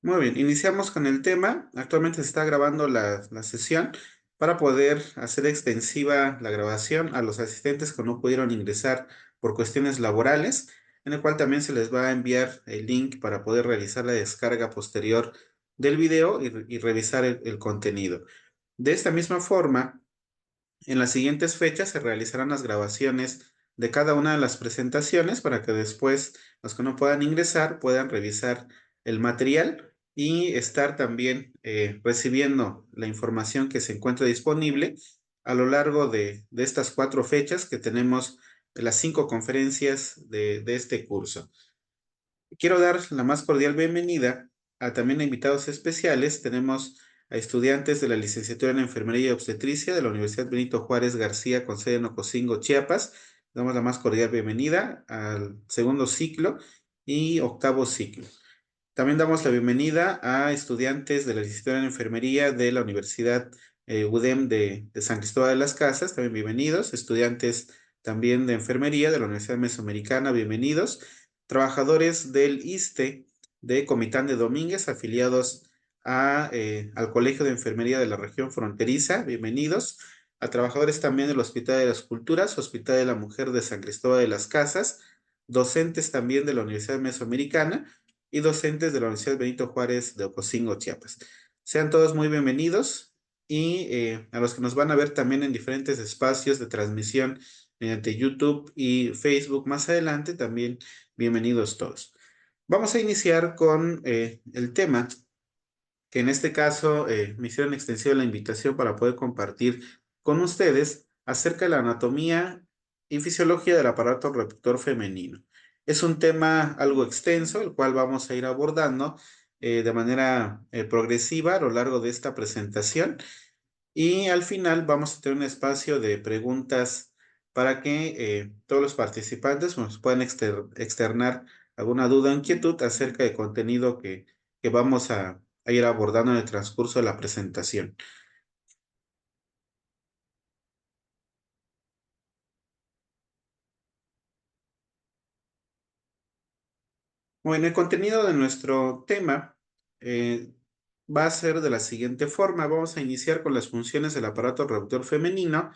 Muy bien, iniciamos con el tema. Actualmente se está grabando la sesión para poder hacer extensiva la grabación a los asistentes que no pudieron ingresar por cuestiones laborales, en el cual también se les va a enviar el link para poder realizar la descarga posterior del video y revisar el contenido. De esta misma forma, en las siguientes fechas se realizarán las grabaciones de cada una de las presentaciones para que después los que no puedan ingresar puedan revisar el material y estar también recibiendo la información que se encuentra disponible a lo largo de estas 4 fechas que tenemos las 5 conferencias de este curso. Quiero dar la más cordial bienvenida a también a invitados especiales. Tenemos a estudiantes de la licenciatura en Enfermería y Obstetricia de la Universidad Benito Juárez García con sede en Ocosingo, Chiapas. Damos la más cordial bienvenida al segundo ciclo y octavo ciclo. También damos la bienvenida a estudiantes de la licenciatura en Enfermería de la Universidad UDEM de San Cristóbal de las Casas. También bienvenidos. Estudiantes también de Enfermería de la Universidad Mesoamericana. Bienvenidos. Trabajadores del ISSSTE de Comitán de Domínguez, afiliados al Colegio de Enfermería de la región fronteriza. Bienvenidos. A trabajadores también del Hospital de las Culturas, Hospital de la Mujer de San Cristóbal de las Casas. Docentes también de la Universidad Mesoamericana y docentes de la Universidad Benito Juárez de Ocosingo, Chiapas. Sean todos muy bienvenidos y a los que nos van a ver también en diferentes espacios de transmisión mediante YouTube y Facebook más adelante, también bienvenidos todos. Vamos a iniciar con el tema que en este caso me hicieron extensiva la invitación para poder compartir con ustedes acerca de la anatomía y fisiología del aparato reproductor femenino. Es un tema algo extenso, el cual vamos a ir abordando de manera progresiva a lo largo de esta presentación y al final vamos a tener un espacio de preguntas para que todos los participantes nos puedan externar alguna duda o inquietud acerca del contenido que vamos a ir abordando en el transcurso de la presentación. Bueno, el contenido de nuestro tema eh, va a ser de la siguiente forma. Vamos a iniciar con las funciones del aparato reproductor femenino,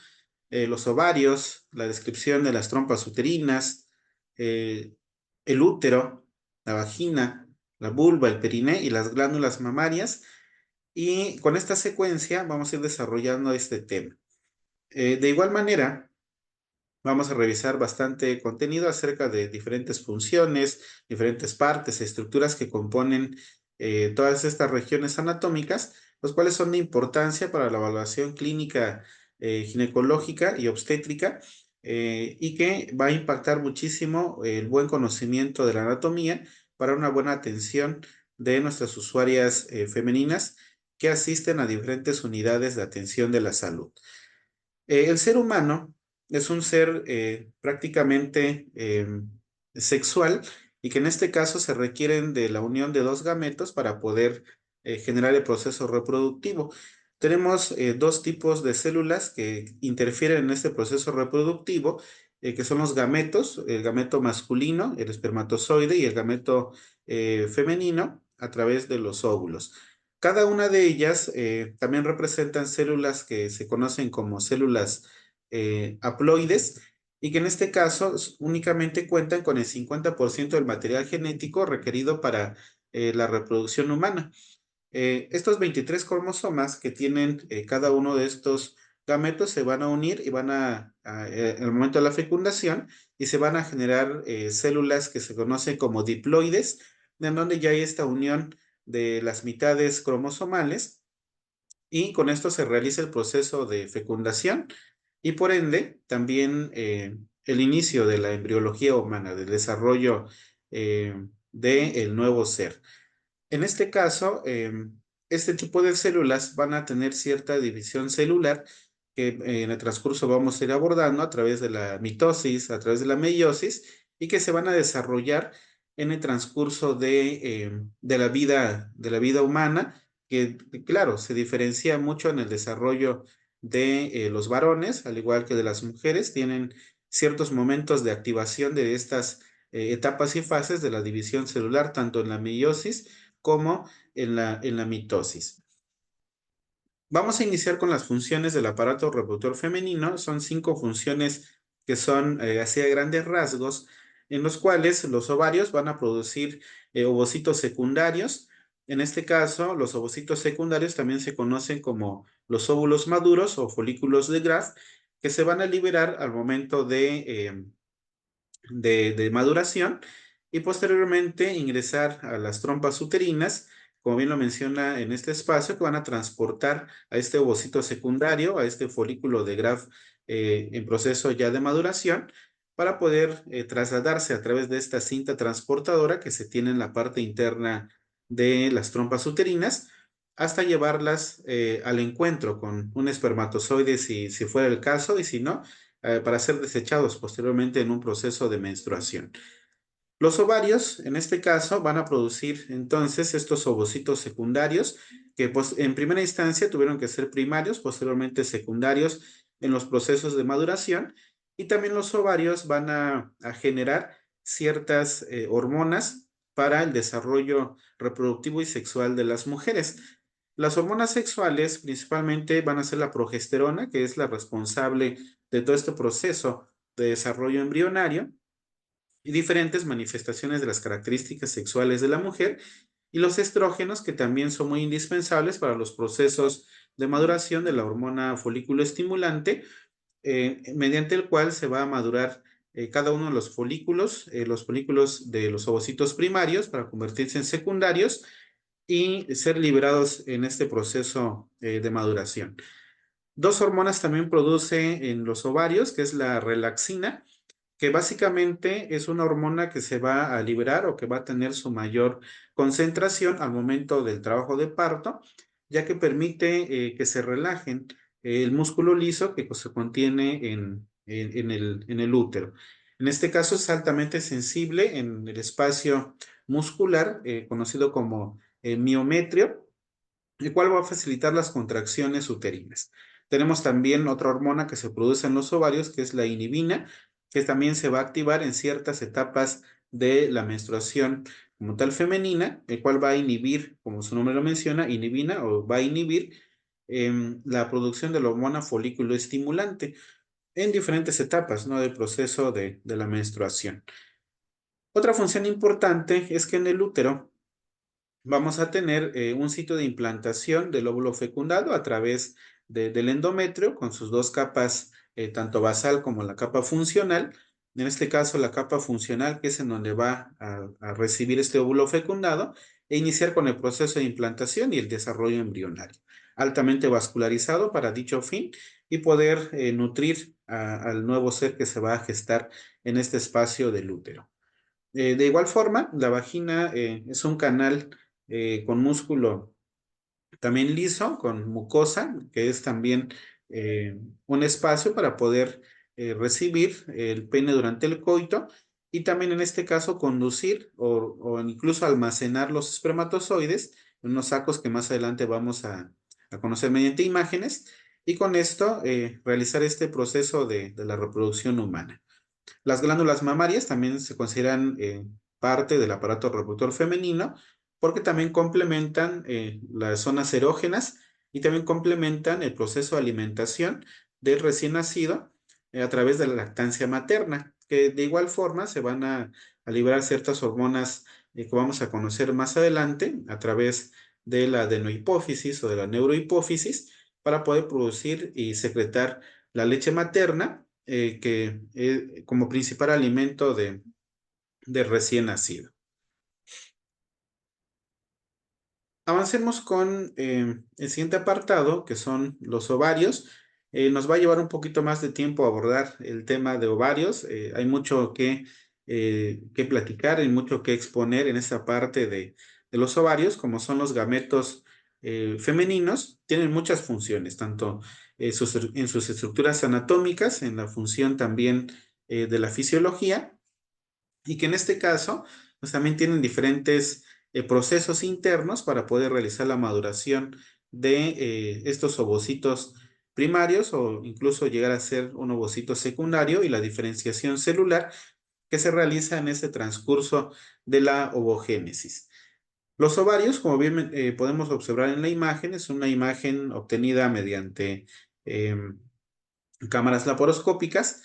los ovarios, la descripción de las trompas uterinas, eh, el útero, la vagina, la vulva, el periné y las glándulas mamarias. Y con esta secuencia vamos a ir desarrollando este tema. De igual manera, vamos a revisar bastante contenido acerca de diferentes funciones, diferentes partes, estructuras que componen todas estas regiones anatómicas, los cuales son de importancia para la evaluación clínica ginecológica y obstétrica y que va a impactar muchísimo el buen conocimiento de la anatomía para una buena atención de nuestras usuarias femeninas que asisten a diferentes unidades de atención de la salud. El ser humano es un ser prácticamente sexual y que en este caso se requieren de la unión de dos gametos para poder generar el proceso reproductivo. Tenemos dos tipos de células que interfieren en este proceso reproductivo, que son los gametos, el gameto masculino, el espermatozoide, y el gameto femenino a través de los óvulos. Cada una de ellas también representan células que se conocen como células haploides y que en este caso únicamente cuentan con el 50% del material genético requerido para la reproducción humana. Estos 23 cromosomas que tienen cada uno de estos gametos se van a unir y en el momento de la fecundación, y se van a generar células que se conocen como diploides, en donde ya hay esta unión de las mitades cromosomales y con esto se realiza el proceso de fecundación y por ende también el inicio de la embriología humana, del desarrollo eh, del nuevo ser. En este caso, este tipo de células van a tener cierta división celular que en el transcurso vamos a ir abordando a través de la mitosis, a través de la meiosis, y que se van a desarrollar en el transcurso de la vida humana, que claro, se diferencia mucho en el desarrollo de los varones, al igual que de las mujeres, tienen ciertos momentos de activación de estas etapas y fases de la división celular, tanto en la meiosis como en la mitosis. Vamos a iniciar con las funciones del aparato reproductor femenino. Son 5 funciones que son así a grandes rasgos, en los cuales los ovarios van a producir ovocitos secundarios. En este caso, los ovocitos secundarios también se conocen como los óvulos maduros o folículos de Graf, que se van a liberar al momento de maduración y posteriormente ingresar a las trompas uterinas, como bien lo menciona en este espacio, que van a transportar a este ovocito secundario, a este folículo de Graf en proceso ya de maduración, para poder trasladarse a través de esta cinta transportadora que se tiene en la parte interna de las trompas uterinas, hasta llevarlas al encuentro con un espermatozoide si fuera el caso, y si no, para ser desechados posteriormente en un proceso de menstruación. Los ovarios, en este caso, van a producir entonces estos ovocitos secundarios que pues, en primera instancia tuvieron que ser primarios, posteriormente secundarios en los procesos de maduración, y también los ovarios van a generar ciertas hormonas para el desarrollo reproductivo y sexual de las mujeres. Las hormonas sexuales principalmente van a ser la progesterona, que es la responsable de todo este proceso de desarrollo embrionario, y diferentes manifestaciones de las características sexuales de la mujer, y los estrógenos, que también son muy indispensables para los procesos de maduración de la hormona folículo estimulante, mediante el cual se va a madurar cada uno de los folículos de los ovocitos primarios para convertirse en secundarios y ser liberados en este proceso de maduración. Dos hormonas también produce en los ovarios, que es la relaxina, que básicamente es una hormona que se va a liberar o que va a tener su mayor concentración al momento del trabajo de parto, ya que permite que se relajen el músculo liso que pues, se contiene en el útero. En este caso es altamente sensible en el espacio muscular, conocido como miometrio, el cual va a facilitar las contracciones uterinas. Tenemos también otra hormona que se produce en los ovarios, que es la inhibina, que también se va a activar en ciertas etapas de la menstruación como tal femenina, el cual va a inhibir, como su nombre lo menciona, inhibina o va a inhibir la producción de la hormona folículo estimulante en diferentes etapas, ¿no?, del proceso de la menstruación. Otra función importante es que en el útero vamos a tener un sitio de implantación del óvulo fecundado a través del endometrio con sus dos capas, tanto basal como la capa funcional. En este caso, la capa funcional, que es en donde va a recibir este óvulo fecundado e iniciar con el proceso de implantación y el desarrollo embrionario, altamente vascularizado para dicho fin y poder nutrir al nuevo ser que se va a gestar en este espacio del útero. De igual forma, la vagina es un canal con músculo también liso, con mucosa, que es también un espacio para poder recibir el pene durante el coito, y también en este caso conducir o incluso almacenar los espermatozoides en unos sacos que más adelante vamos a conocer mediante imágenes, y con esto realizar este proceso de la reproducción humana. Las glándulas mamarias también se consideran parte del aparato reproductor femenino porque también complementan las zonas erógenas y también complementan el proceso de alimentación del recién nacido a través de la lactancia materna, que de igual forma se van a liberar ciertas hormonas que vamos a conocer más adelante a través de la adenohipófisis o de la neurohipófisis para poder producir y secretar la leche materna, que como principal alimento de recién nacido. Avancemos con el siguiente apartado, que son los ovarios. Nos va a llevar un poquito más de tiempo abordar el tema de ovarios. Hay mucho que platicar, hay mucho que exponer en esta parte de los ovarios, como son los gametos femeninos. Tienen muchas funciones, tanto en sus estructuras anatómicas, en la función también de la fisiología, y que en este caso, pues también tienen diferentes procesos internos para poder realizar la maduración de estos ovocitos primarios o incluso llegar a ser un ovocito secundario, y la diferenciación celular que se realiza en este transcurso de la ovogénesis. Los ovarios, como bien podemos observar en la imagen, es una imagen obtenida mediante em, cámaras laparoscópicas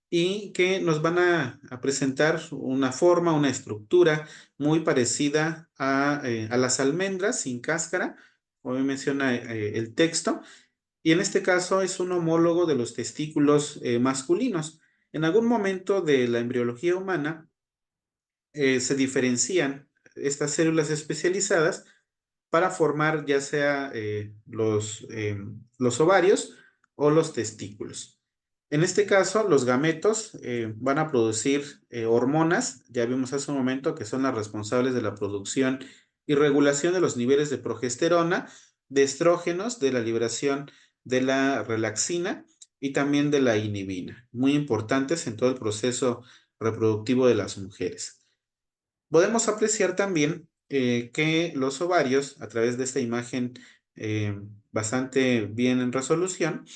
y que nos van a presentar una forma, una estructura muy parecida a las almendras sin cáscara, como bien menciona el texto, y en este caso es un homólogo de los testículos masculinos. En algún momento de la embriología humana se diferencian estas células especializadas para formar ya sea los ovarios o los testículos. En este caso, los gametos van a producir hormonas, ya vimos hace un momento que son las responsables de la producción y regulación de los niveles de progesterona, de estrógenos, de la liberación de la relaxina y también de la inhibina, muy importantes en todo el proceso reproductivo de las mujeres. Podemos apreciar también que los ovarios, a través de esta imagen bastante bien en resolución,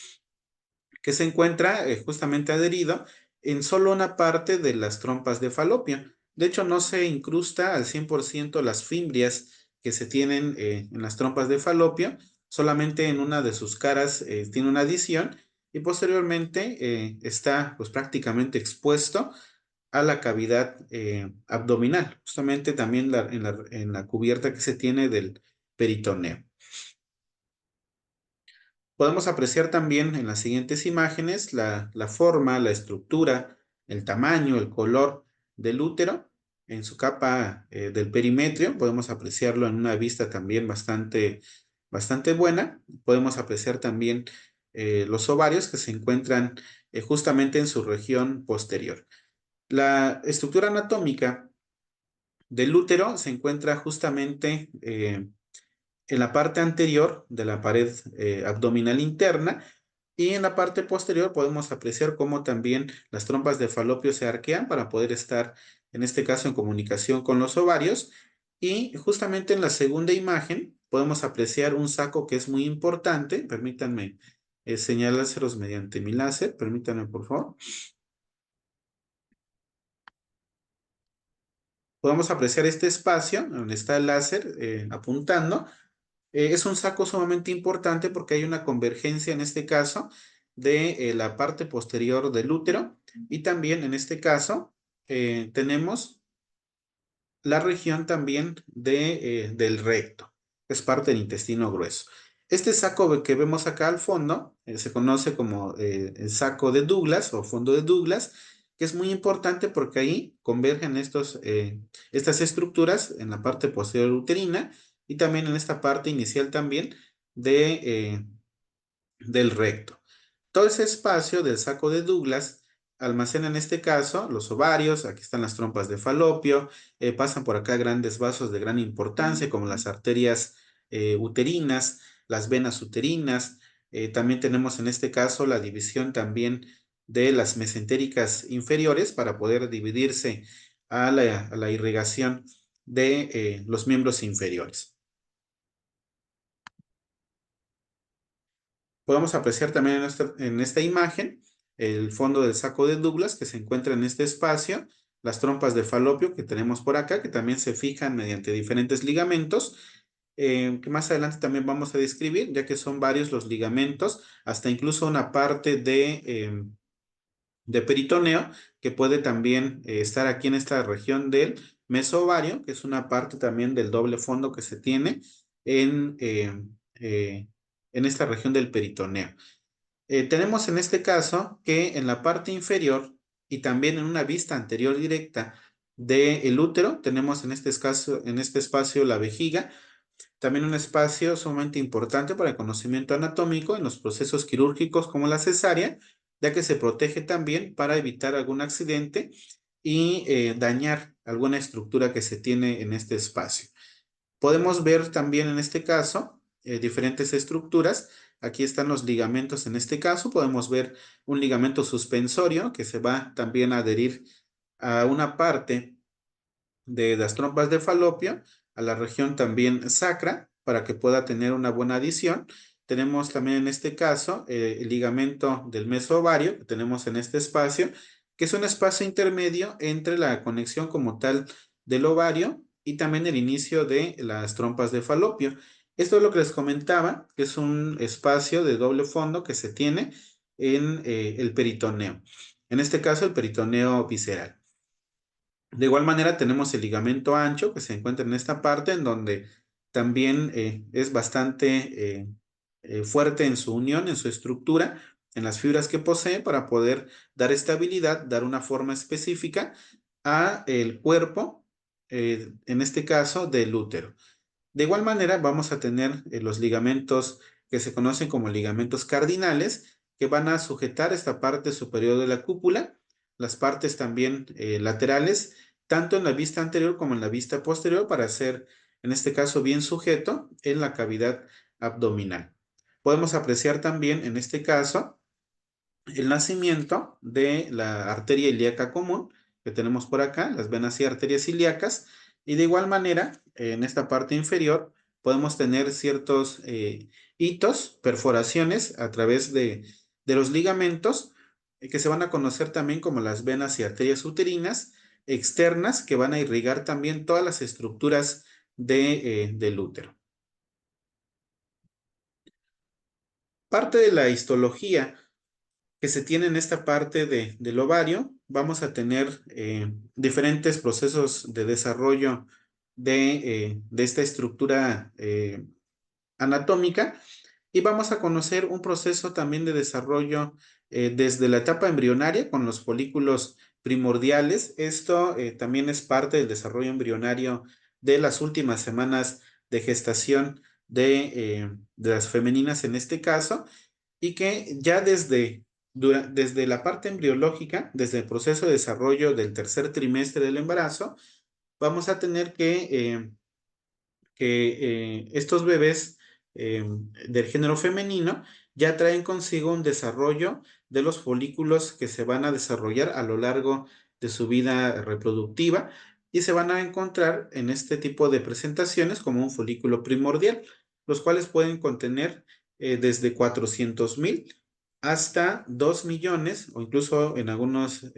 que se encuentra justamente adherido en solo una parte de las trompas de falopio. De hecho, no se incrusta al 100% las fimbrias que se tienen en las trompas de falopio, solamente en una de sus caras tiene una adición y posteriormente está pues prácticamente expuesto a la cavidad abdominal, justamente también en la cubierta que se tiene del peritoneo. Podemos apreciar también en las siguientes imágenes la forma, la estructura, el tamaño, el color del útero en su capa del perimetrio. Podemos apreciarlo en una vista también bastante buena. Podemos apreciar también los ovarios que se encuentran justamente en su región posterior. La estructura anatómica del útero se encuentra justamente en la parte anterior de la pared abdominal interna y en la parte posterior podemos apreciar cómo también las trompas de falopio se arquean para poder estar, en este caso, en comunicación con los ovarios. Y justamente en la segunda imagen podemos apreciar un saco que es muy importante. Permítanme señalárselos mediante mi láser. Permítanme, por favor. Podemos apreciar este espacio donde está el láser apuntando. Es un saco sumamente importante porque hay una convergencia en este caso de la parte posterior del útero y también en este caso tenemos la región también del recto, es parte del intestino grueso. Este saco que vemos acá al fondo se conoce como el saco de Douglas o fondo de Douglas, que es muy importante porque ahí convergen estas estructuras en la parte posterior uterina y también en esta parte inicial también de, del recto. Todo ese espacio del saco de Douglas almacena en este caso los ovarios, aquí están las trompas de falopio, pasan por acá grandes vasos de gran importancia como las arterias uterinas, las venas uterinas, también tenemos en este caso la división también de las mesentéricas inferiores para poder dividirse a la irrigación de los miembros inferiores. Podemos apreciar también en esta imagen el fondo del saco de Douglas que se encuentra en este espacio, las trompas de falopio que tenemos por acá, que también se fijan mediante diferentes ligamentos, que más adelante también vamos a describir, ya que son varios los ligamentos, hasta incluso una parte de peritoneo que puede también estar aquí en esta región del mesovario, que es una parte también del doble fondo que se tiene en, eh, eh, en esta región del peritoneo. Tenemos en este caso que en la parte inferior y también en una vista anterior directa del útero, tenemos en este espacio la vejiga, también un espacio sumamente importante para el conocimiento anatómico en los procesos quirúrgicos como la cesárea, ya que se protege también para evitar algún accidente y dañar alguna estructura que se tiene en este espacio. Podemos ver también en este caso diferentes estructuras. Aquí están los ligamentos en este caso. Podemos ver un ligamento suspensorio que se va también a adherir a una parte de las trompas de falopio, a la región también sacra, para que pueda tener una buena adición. Tenemos también en este caso el ligamento del mesovario que tenemos en este espacio, que es un espacio intermedio entre la conexión como tal del ovario y también el inicio de las trompas de falopio. Esto es lo que les comentaba, que es un espacio de doble fondo que se tiene en el peritoneo. En este caso, el peritoneo visceral. De igual manera, tenemos el ligamento ancho que se encuentra en esta parte, en donde también es bastante fuerte en su unión, en su estructura, en las fibras que posee para poder dar estabilidad, dar una forma específica a el cuerpo, en este caso del útero. De igual manera, vamos a tener los ligamentos que se conocen como ligamentos cardinales, que van a sujetar esta parte superior de la cúpula, las partes también laterales, tanto en la vista anterior como en la vista posterior, para ser, en este caso, bien sujeto en la cavidad abdominal. Podemos apreciar también, en este caso, el nacimiento de la arteria ilíaca común que tenemos por acá, las venas y arterias ilíacas, y de igual manera, en esta parte inferior podemos tener ciertos hitos, perforaciones a través de los ligamentos que se van a conocer también como las venas y arterias uterinas externas que van a irrigar también todas las estructuras del útero. Parte de la histología que se tiene en esta parte del ovario, vamos a tener diferentes procesos de desarrollo de esta estructura anatómica y vamos a conocer un proceso también de desarrollo desde la etapa embrionaria con los folículos primordiales. Esto también es parte del desarrollo embrionario de las últimas semanas de gestación de las femeninas en este caso y que ya desde la parte embriológica, desde el proceso de desarrollo del tercer trimestre del embarazo, vamos a tener que estos bebés del género femenino ya traen consigo un desarrollo de los folículos que se van a desarrollar a lo largo de su vida reproductiva y se van a encontrar en este tipo de presentaciones como un folículo primordial, los cuales pueden contener desde 400,000 hasta 2 millones, o incluso en algunas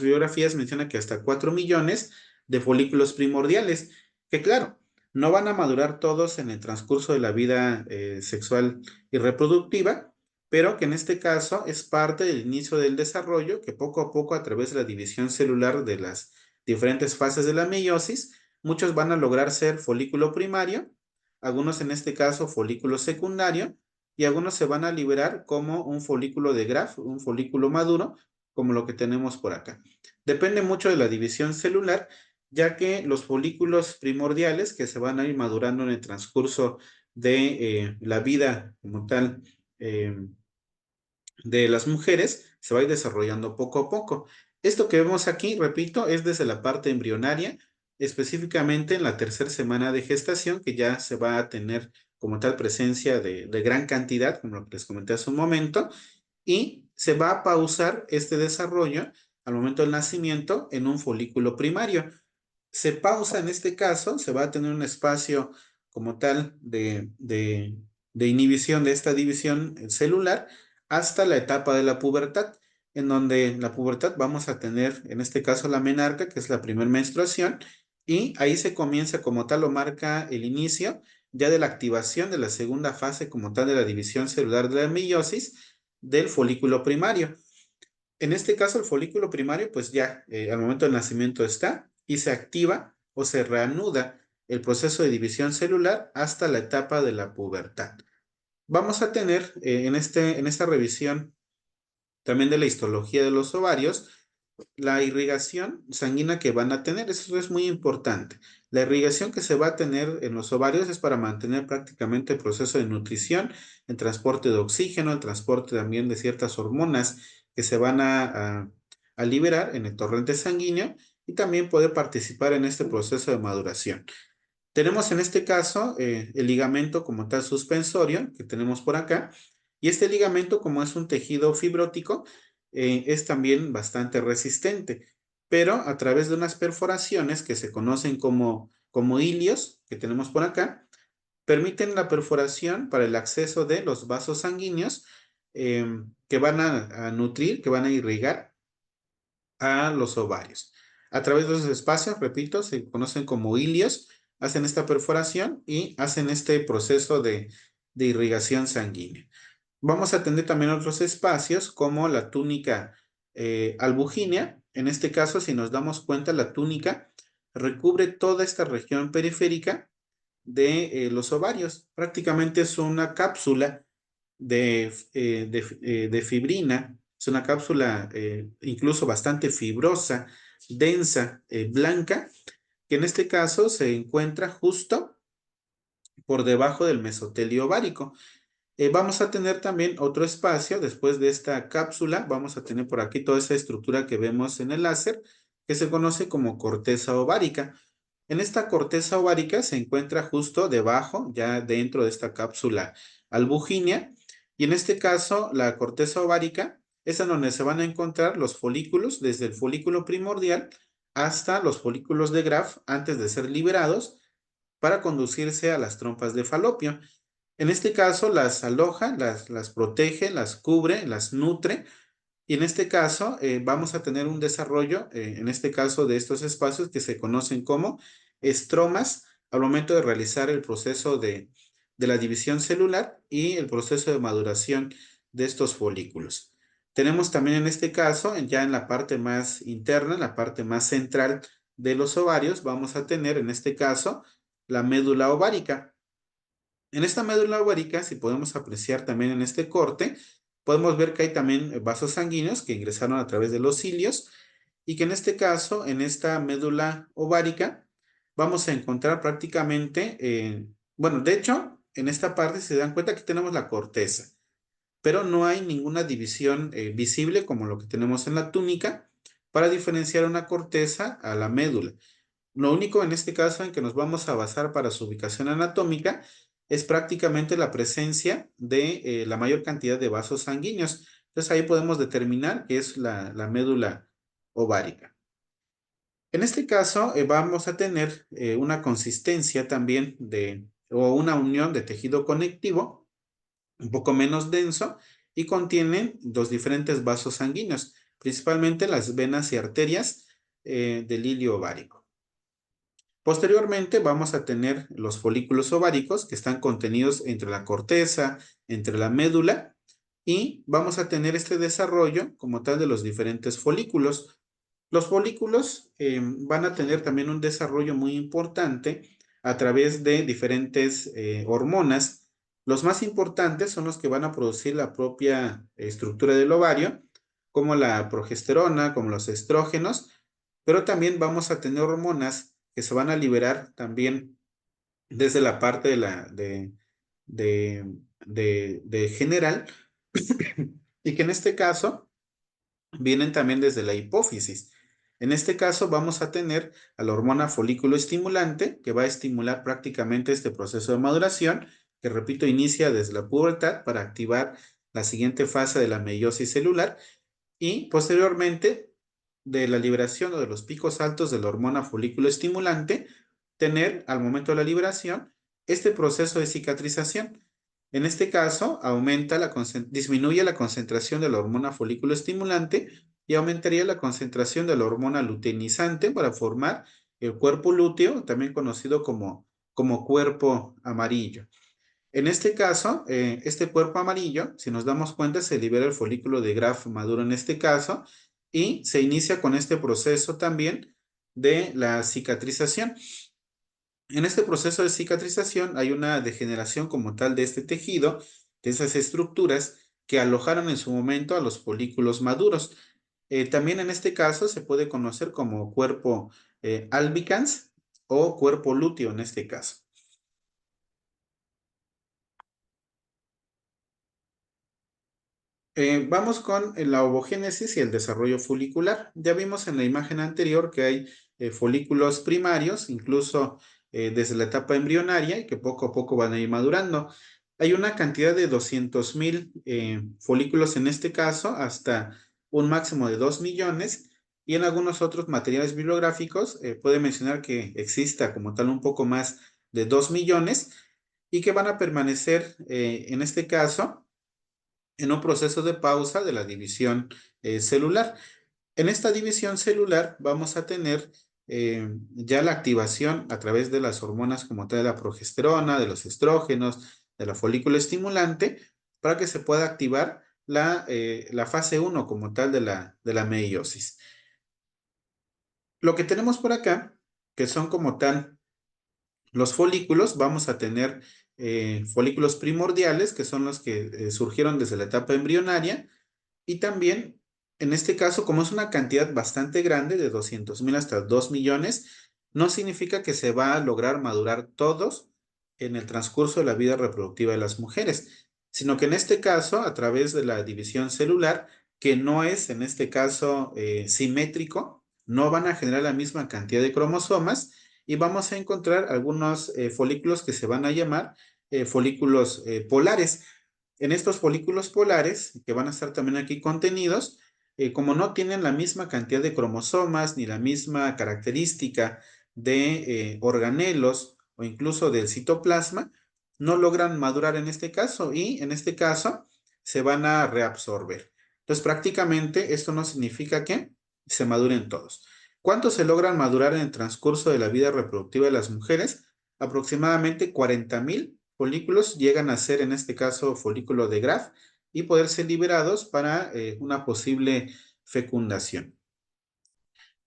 biografías menciona que hasta 4 millones de folículos primordiales, que claro, no van a madurar todos en el transcurso de la vida sexual y reproductiva, pero que en este caso es parte del inicio del desarrollo que poco a poco a través de la división celular de las diferentes fases de la meiosis, muchos van a lograr ser folículo primario, algunos en este caso folículo secundario, y algunos se van a liberar como un folículo de Graf, un folículo maduro, como lo que tenemos por acá. Depende mucho de la división celular, ya que los folículos primordiales que se van a ir madurando en el transcurso de la vida como tal de las mujeres se va a ir desarrollando poco a poco. Esto que vemos aquí, repito, es desde la parte embrionaria, específicamente en la tercera semana de gestación, que ya se va a tener como tal presencia de gran cantidad, como lo que les comenté hace un momento, y se va a pausar este desarrollo al momento del nacimiento en un folículo primario. Se pausa en este caso, se va a tener un espacio como tal de inhibición de esta división celular hasta la etapa de la pubertad, en donde en la pubertad vamos a tener, en este caso, la menarca, que es la primera menstruación, y ahí se comienza como tal o marca el inicio ya de la activación de la segunda fase como tal de la división celular de la meiosis del folículo primario. En este caso, el folículo primario, pues ya al momento del nacimiento está y se activa o se reanuda el proceso de división celular hasta la etapa de la pubertad. Vamos a tener en esta revisión también de la histología de los ovarios, la irrigación sanguínea que van a tener. Eso es muy importante. La irrigación que se va a tener en los ovarios es para mantener prácticamente el proceso de nutrición, el transporte de oxígeno, el transporte también de ciertas hormonas que se van a liberar en el torrente sanguíneo y también poder participar en este proceso de maduración. Tenemos en este caso el ligamento como tal suspensorio que tenemos por acá. Y este ligamento, como es un tejido fibrótico, es también bastante resistente, pero a través de unas perforaciones que se conocen como hilios, que tenemos por acá, permiten la perforación para el acceso de los vasos sanguíneos que van a nutrir, que van a irrigar a los ovarios. A través de esos espacios, repito, se conocen como hilios, hacen esta perforación y hacen este proceso de irrigación sanguínea. Vamos a tener también otros espacios como la túnica albugínea. En este caso, si nos damos cuenta, la túnica recubre toda esta región periférica de los ovarios. Prácticamente es una cápsula de fibrina, es una cápsula incluso bastante fibrosa, densa, blanca, que en este caso se encuentra justo por debajo del mesotelio ovárico. Vamos a tener también otro espacio después de esta cápsula. Vamos a tener por aquí toda esa estructura que vemos en el láser, que se conoce como corteza ovárica. En esta corteza ovárica se encuentra justo debajo, ya dentro de esta cápsula albugínea. Y en este caso, la corteza ovárica es en donde se van a encontrar los folículos, desde el folículo primordial hasta los folículos de Graf, antes de ser liberados para conducirse a las trompas de falopio. En este caso, las aloja, las protege, las cubre, las nutre. Y en este caso, vamos a tener un desarrollo, en este caso, de estos espacios que se conocen como estromas al momento de realizar el proceso de la división celular y el proceso de maduración de estos folículos. Tenemos también en este caso, ya en la parte más interna, en la parte más central de los ovarios, vamos a tener en este caso la médula ovárica. En esta médula ovárica, si podemos apreciar también en este corte, podemos ver que hay también vasos sanguíneos que ingresaron a través de los cilios y que en este caso, en esta médula ovárica, vamos a encontrar prácticamente, bueno, de hecho, en esta parte se dan cuenta que tenemos la corteza, pero no hay ninguna división visible como lo que tenemos en la túnica para diferenciar una corteza a la médula. Lo único en este caso en que nos vamos a basar para su ubicación anatómica es prácticamente la presencia de la mayor cantidad de vasos sanguíneos. Entonces ahí podemos determinar que es la médula ovárica. En este caso vamos a tener una consistencia también o una unión de tejido conectivo un poco menos denso y contienen dos diferentes vasos sanguíneos, principalmente las venas y arterias del hilio ovárico. Posteriormente vamos a tener los folículos ováricos que están contenidos entre la corteza, entre la médula y vamos a tener este desarrollo como tal de los diferentes folículos. Los folículos van a tener también un desarrollo muy importante a través de diferentes hormonas. Los más importantes son los que van a producir la propia estructura del ovario, como la progesterona, como los estrógenos, pero también vamos a tener hormonas que se van a liberar también desde la parte de, de general y que en este caso vienen también desde la hipófisis. En este caso vamos a tener a la hormona folículo estimulante que va a estimular prácticamente este proceso de maduración que, repito, inicia desde la pubertad para activar la siguiente fase de la meiosis celular y posteriormente de la liberación o de los picos altos de la hormona folículo estimulante, tener al momento de la liberación este proceso de cicatrización. En este caso, disminuye la concentración de la hormona folículo estimulante y aumentaría la concentración de la hormona luteinizante para formar el cuerpo lúteo, también conocido como cuerpo amarillo. En este caso, este cuerpo amarillo, si nos damos cuenta, se libera el folículo de Graf maduro en este caso y se inicia con este proceso también de la cicatrización. En este proceso de cicatrización hay una degeneración como tal de este tejido, de esas estructuras que alojaron en su momento a los folículos maduros. También en este caso se puede conocer como cuerpo albicans o cuerpo lúteo en este caso. Vamos con la ovogénesis y el desarrollo folicular. Ya vimos en la imagen anterior que hay folículos primarios, incluso desde la etapa embrionaria, y que poco a poco van a ir madurando. Hay una cantidad de 200,000 folículos en este caso, hasta un máximo de 2 millones, y en algunos otros materiales bibliográficos puede mencionar que exista como tal un poco más de 2 millones, y que van a permanecer en este caso en un proceso de pausa de la división celular. En esta división celular vamos a tener ya la activación a través de las hormonas como tal de la progesterona, de los estrógenos, de la folículo estimulante, para que se pueda activar la fase uno como tal de la meiosis. Lo que tenemos por acá, que son como tal los folículos, vamos a tener folículos primordiales, que son los que surgieron desde la etapa embrionaria, y también, en este caso, como es una cantidad bastante grande, de 200,000 hasta 2 millones, no significa que se va a lograr madurar todos en el transcurso de la vida reproductiva de las mujeres, sino que en este caso, a través de la división celular, que no es en este caso simétrico, no van a generar la misma cantidad de cromosomas y vamos a encontrar algunos folículos que se van a llamar folículos polares. En estos folículos polares, que van a estar también aquí contenidos, como no tienen la misma cantidad de cromosomas ni la misma característica de organelos o incluso del citoplasma, no logran madurar en este caso y en este caso se van a reabsorber. Entonces, prácticamente esto no significa que se maduren todos. ¿Cuántos se logran madurar en el transcurso de la vida reproductiva de las mujeres? Aproximadamente 40,000 folículos llegan a ser en este caso folículo de Graf y poder ser liberados para una posible fecundación.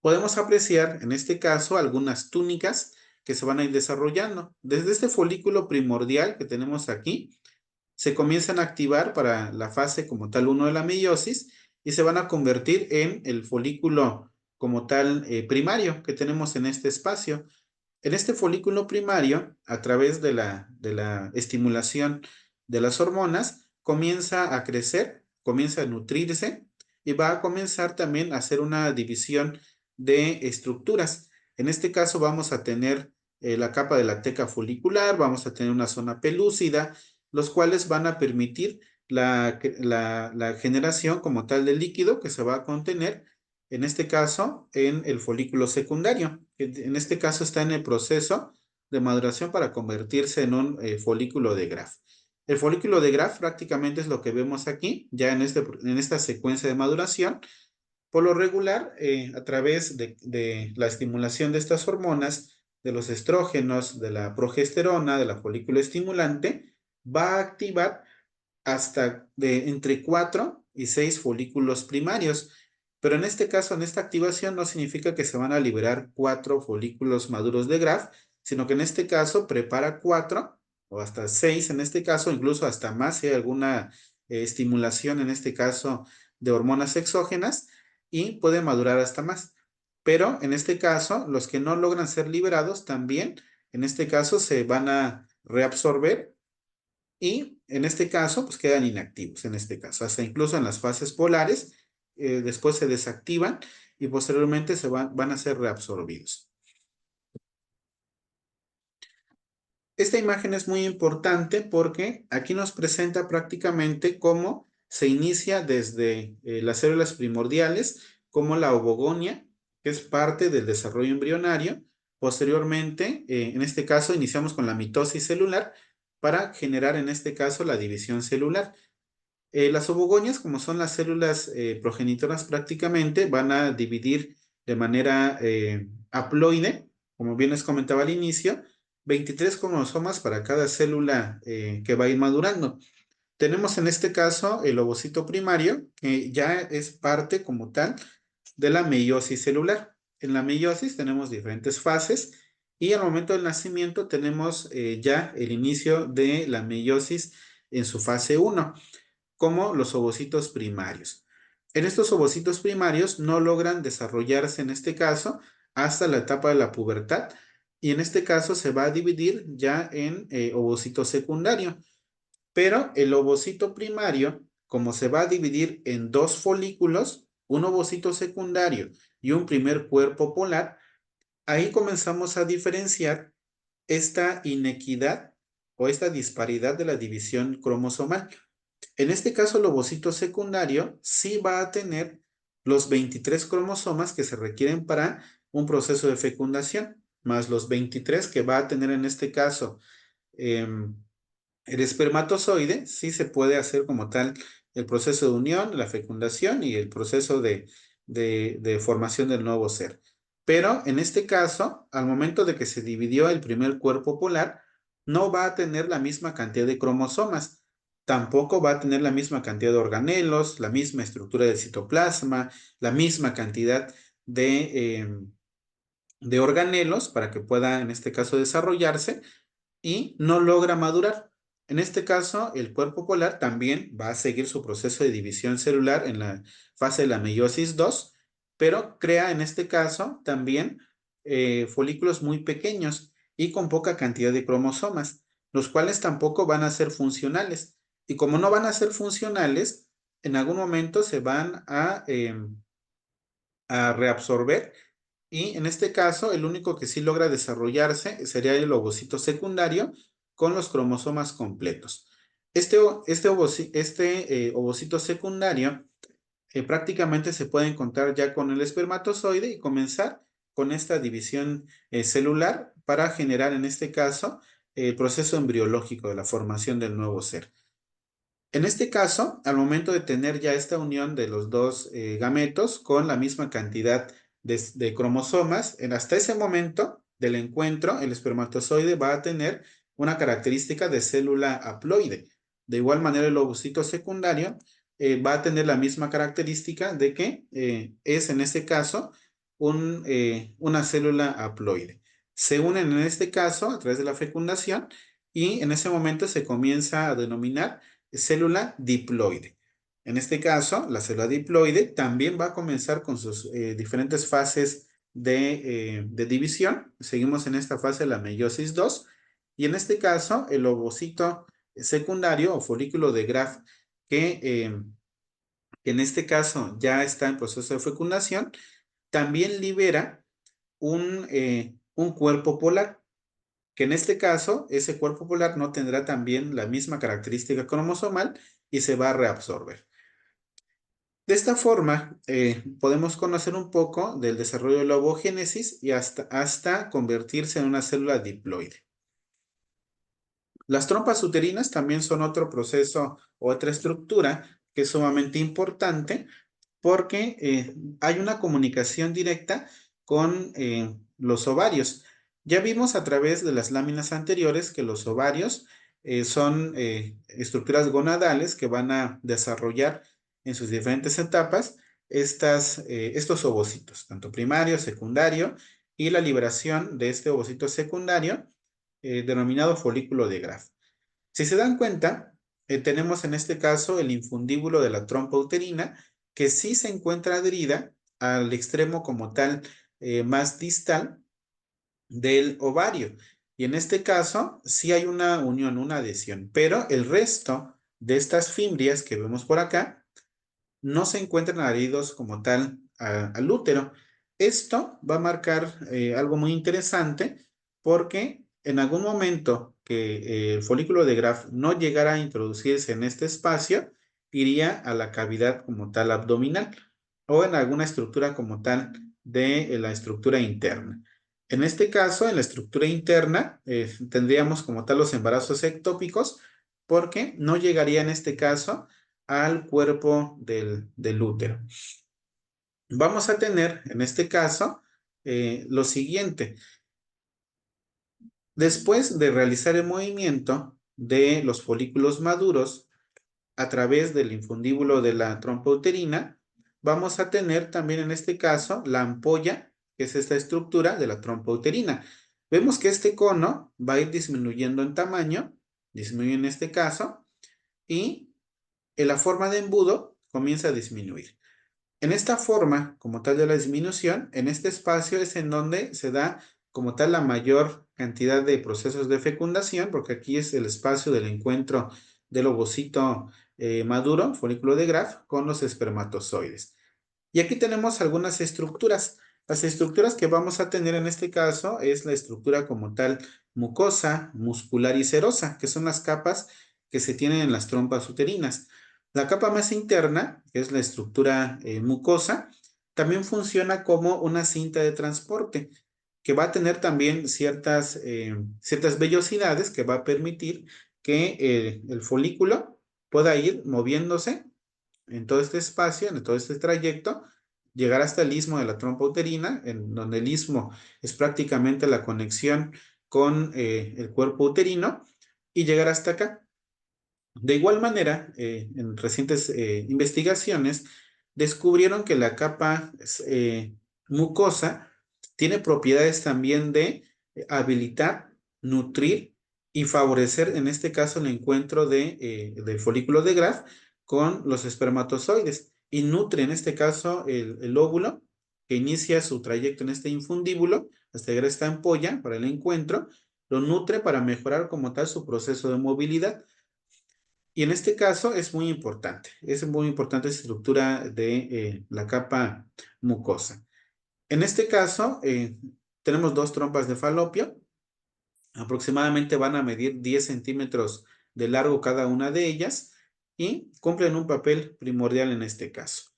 Podemos apreciar en este caso algunas túnicas que se van a ir desarrollando. Desde este folículo primordial que tenemos aquí, se comienzan a activar para la fase como tal uno de la meiosis y se van a convertir en el folículo como tal primario que tenemos en este espacio. En este folículo primario, a través de la estimulación de las hormonas, comienza a crecer, comienza a nutrirse y va a comenzar también a hacer una división de estructuras. En este caso vamos a tener la capa de la teca folicular, vamos a tener una zona pelúcida, los cuales van a permitir la generación como tal de líquido que se va a contener en este caso, en el folículo secundario, que en este caso está en el proceso de maduración para convertirse en un folículo de Graf. El folículo de Graf prácticamente es lo que vemos aquí, ya en esta secuencia de maduración. Por lo regular, a través de la estimulación de estas hormonas, de los estrógenos, de la progesterona, de la folículo estimulante, va a activar hasta de entre 4 y 6 folículos primarios. Pero en este caso, en esta activación, no significa que se van a liberar 4 folículos maduros de Graf, sino que en este caso prepara 4 o hasta 6 en este caso, incluso hasta más si hay alguna estimulación en este caso de hormonas exógenas y puede madurar hasta más. Pero en este caso, los que no logran ser liberados también, en este caso, se van a reabsorber y en este caso, pues quedan inactivos, en este caso, hasta incluso en las fases polares, después se desactivan y posteriormente van a ser reabsorbidos. Esta imagen es muy importante porque aquí nos presenta prácticamente cómo se inicia desde las células primordiales, como la ovogonia, que es parte del desarrollo embrionario. Posteriormente, en este caso, iniciamos con la mitosis celular para generar, en este caso, la división celular. Las ovogonias, como son las células progenitoras prácticamente, van a dividir de manera haploide, como bien les comentaba al inicio, 23 cromosomas para cada célula que va a ir madurando. Tenemos en este caso el ovocito primario, que ya es parte como tal de la meiosis celular. En la meiosis tenemos diferentes fases y al momento del nacimiento tenemos ya el inicio de la meiosis en su fase 1 como los ovocitos primarios. En estos ovocitos primarios no logran desarrollarse en este caso hasta la etapa de la pubertad y en este caso se va a dividir ya en ovocito secundario. Pero el ovocito primario, como se va a dividir en dos folículos, un ovocito secundario y un primer cuerpo polar, ahí comenzamos a diferenciar esta inequidad o esta disparidad de la división cromosomal. En este caso, el ovocito secundario sí va a tener los 23 cromosomas que se requieren para un proceso de fecundación, más los 23 que va a tener en este caso el espermatozoide. Sí se puede hacer como tal el proceso de unión, la fecundación y el proceso de formación del nuevo ser. Pero en este caso, al momento de que se dividió el primer cuerpo polar, no va a tener la misma cantidad de cromosomas, tampoco va a tener la misma cantidad de organelos, la misma estructura del citoplasma, la misma cantidad de organelos para que pueda, en este caso, desarrollarse y no logra madurar. En este caso, el cuerpo polar también va a seguir su proceso de división celular en la fase de la meiosis 2, pero crea en este caso también folículos muy pequeños y con poca cantidad de cromosomas, los cuales tampoco van a ser funcionales. Y como no van a ser funcionales, en algún momento se van a reabsorber y en este caso, el único que sí logra desarrollarse sería el ovocito secundario con los cromosomas completos. Este ovocito secundario prácticamente se puede encontrar ya con el espermatozoide y comenzar con esta división celular para generar, en este caso, el proceso embriológico de la formación del nuevo ser. En este caso, al momento de tener ya esta unión de los dos gametos con la misma cantidad de cromosomas, hasta ese momento del encuentro, el espermatozoide va a tener una característica de célula haploide. De igual manera, el ovocito secundario va a tener la misma característica de que es en este caso una célula haploide. Se unen en este caso a través de la fecundación y en ese momento se comienza a denominar célula diploide. En este caso, la célula diploide también va a comenzar con sus diferentes fases de división. Seguimos en esta fase de la meiosis 2 y en este caso el ovocito secundario o folículo de Graf que en este caso ya está en proceso de fecundación, también libera un cuerpo polar que en este caso ese cuerpo polar no tendrá también la misma característica cromosomal y se va a reabsorber. De esta forma, podemos conocer un poco del desarrollo de la ovogénesis y hasta convertirse en una célula diploide. Las trompas uterinas también son otro proceso, otra estructura que es sumamente importante porque hay una comunicación directa con los ovarios. Ya vimos a través de las láminas anteriores que los ovarios son estructuras gonadales que van a desarrollar en sus diferentes etapas estos ovocitos, tanto primario, secundario, y la liberación de este ovocito secundario denominado folículo de Graf. Si se dan cuenta, tenemos en este caso el infundíbulo de la trompa uterina, que sí se encuentra adherida al extremo como tal más distal del ovario. Y en este caso, sí hay una unión, una adhesión, pero el resto de estas fimbrias que vemos por acá no se encuentran adheridos como tal al útero. Esto va a marcar algo muy interesante porque en algún momento que el folículo de Graf no llegara a introducirse en este espacio, iría a la cavidad como tal abdominal o en alguna estructura como tal de la estructura interna. En este caso, en la estructura interna, tendríamos como tal los embarazos ectópicos porque no llegaría en este caso al cuerpo del útero. Vamos a tener, en este caso, lo siguiente. Después de realizar el movimiento de los folículos maduros a través del infundíbulo de la trompa uterina, vamos a tener también en este caso la ampolla, que es esta estructura de la trompa uterina. Vemos que este cono va a ir disminuyendo en tamaño, disminuye en este caso, y en la forma de embudo comienza a disminuir. En esta forma, como tal de la disminución, en este espacio es en donde se da como tal la mayor cantidad de procesos de fecundación, porque aquí es el espacio del encuentro del ovocito maduro, folículo de Graf, con los espermatozoides. Y aquí tenemos algunas estructuras. Las estructuras que vamos a tener en este caso es la estructura como tal mucosa, muscular y serosa, que son las capas que se tienen en las trompas uterinas. La capa más interna, que es la estructura mucosa, también funciona como una cinta de transporte, que va a tener también ciertas vellosidades que va a permitir que el folículo pueda ir moviéndose en todo este espacio, en todo este trayecto, llegar hasta el istmo de la trompa uterina, en donde el istmo es prácticamente la conexión con el cuerpo uterino, y llegar hasta acá. De igual manera, en recientes investigaciones, descubrieron que la capa mucosa tiene propiedades también de habilitar, nutrir y favorecer, en este caso, el encuentro del folículo de Graf con los espermatozoides y nutre, en este caso, el óvulo que inicia su trayecto en este infundíbulo hasta llegar a esta ampolla para el encuentro, lo nutre para mejorar como tal su proceso de movilidad. Y en este caso es muy importante la estructura de la capa mucosa. En este caso, tenemos dos trompas de falopio, aproximadamente van a medir 10 centímetros de largo cada una de ellas y cumplen un papel primordial en este caso.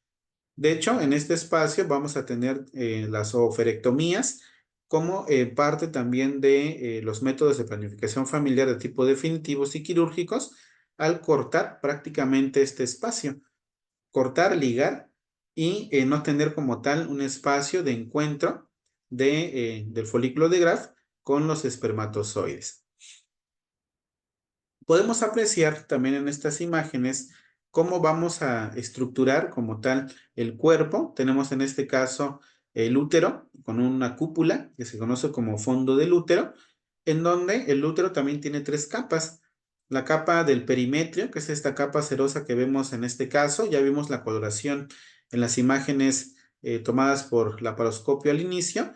De hecho, en este espacio vamos a tener las oophorectomías como parte también de los métodos de planificación familiar de tipo definitivos y quirúrgicos al cortar prácticamente este espacio, cortar, ligar y no tener como tal un espacio de encuentro del folículo de Graf con los espermatozoides. Podemos apreciar también en estas imágenes cómo vamos a estructurar como tal el cuerpo. Tenemos en este caso el útero con una cúpula que se conoce como fondo del útero, en donde el útero también tiene tres capas. La capa del perimetrio, que es esta capa cerosa que vemos en este caso. Ya vimos la coloración en las imágenes tomadas por laparoscopio al inicio.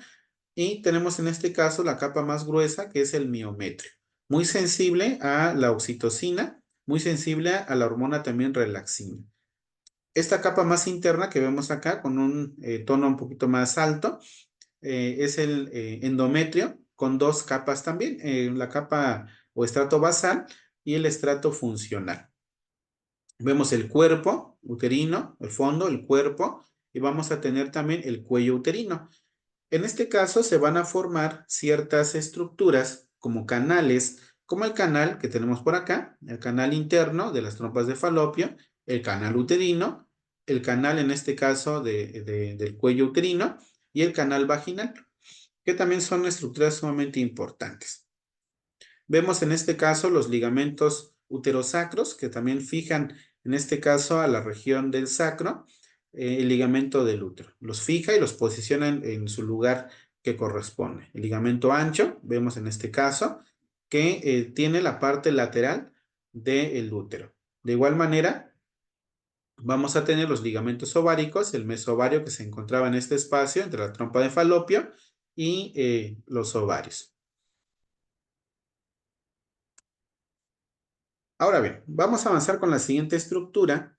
Y tenemos en este caso la capa más gruesa, que es el miometrio, muy sensible a la oxitocina, muy sensible a la hormona también relaxina. Esta capa más interna que vemos acá con un tono un poquito más alto es el endometrio con dos capas también, la capa o estrato basal y el estrato funcional. Vemos el cuerpo uterino, el fondo, el cuerpo, y vamos a tener también el cuello uterino. En este caso se van a formar ciertas estructuras como canales, como el canal que tenemos por acá, el canal interno de las trompas de falopio, el canal uterino, el canal en este caso del cuello uterino y el canal vaginal, que también son estructuras sumamente importantes. Vemos en este caso los ligamentos uterosacros que también fijan en este caso a la región del sacro, el ligamento del útero. Los fija y los posiciona en su lugar que corresponde. El ligamento ancho, vemos en este caso, que tiene la parte lateral del útero. De igual manera, vamos a tener los ligamentos ováricos, el mesovario que se encontraba en este espacio entre la trompa de falopio y los ovarios. Ahora bien, vamos a avanzar con la siguiente estructura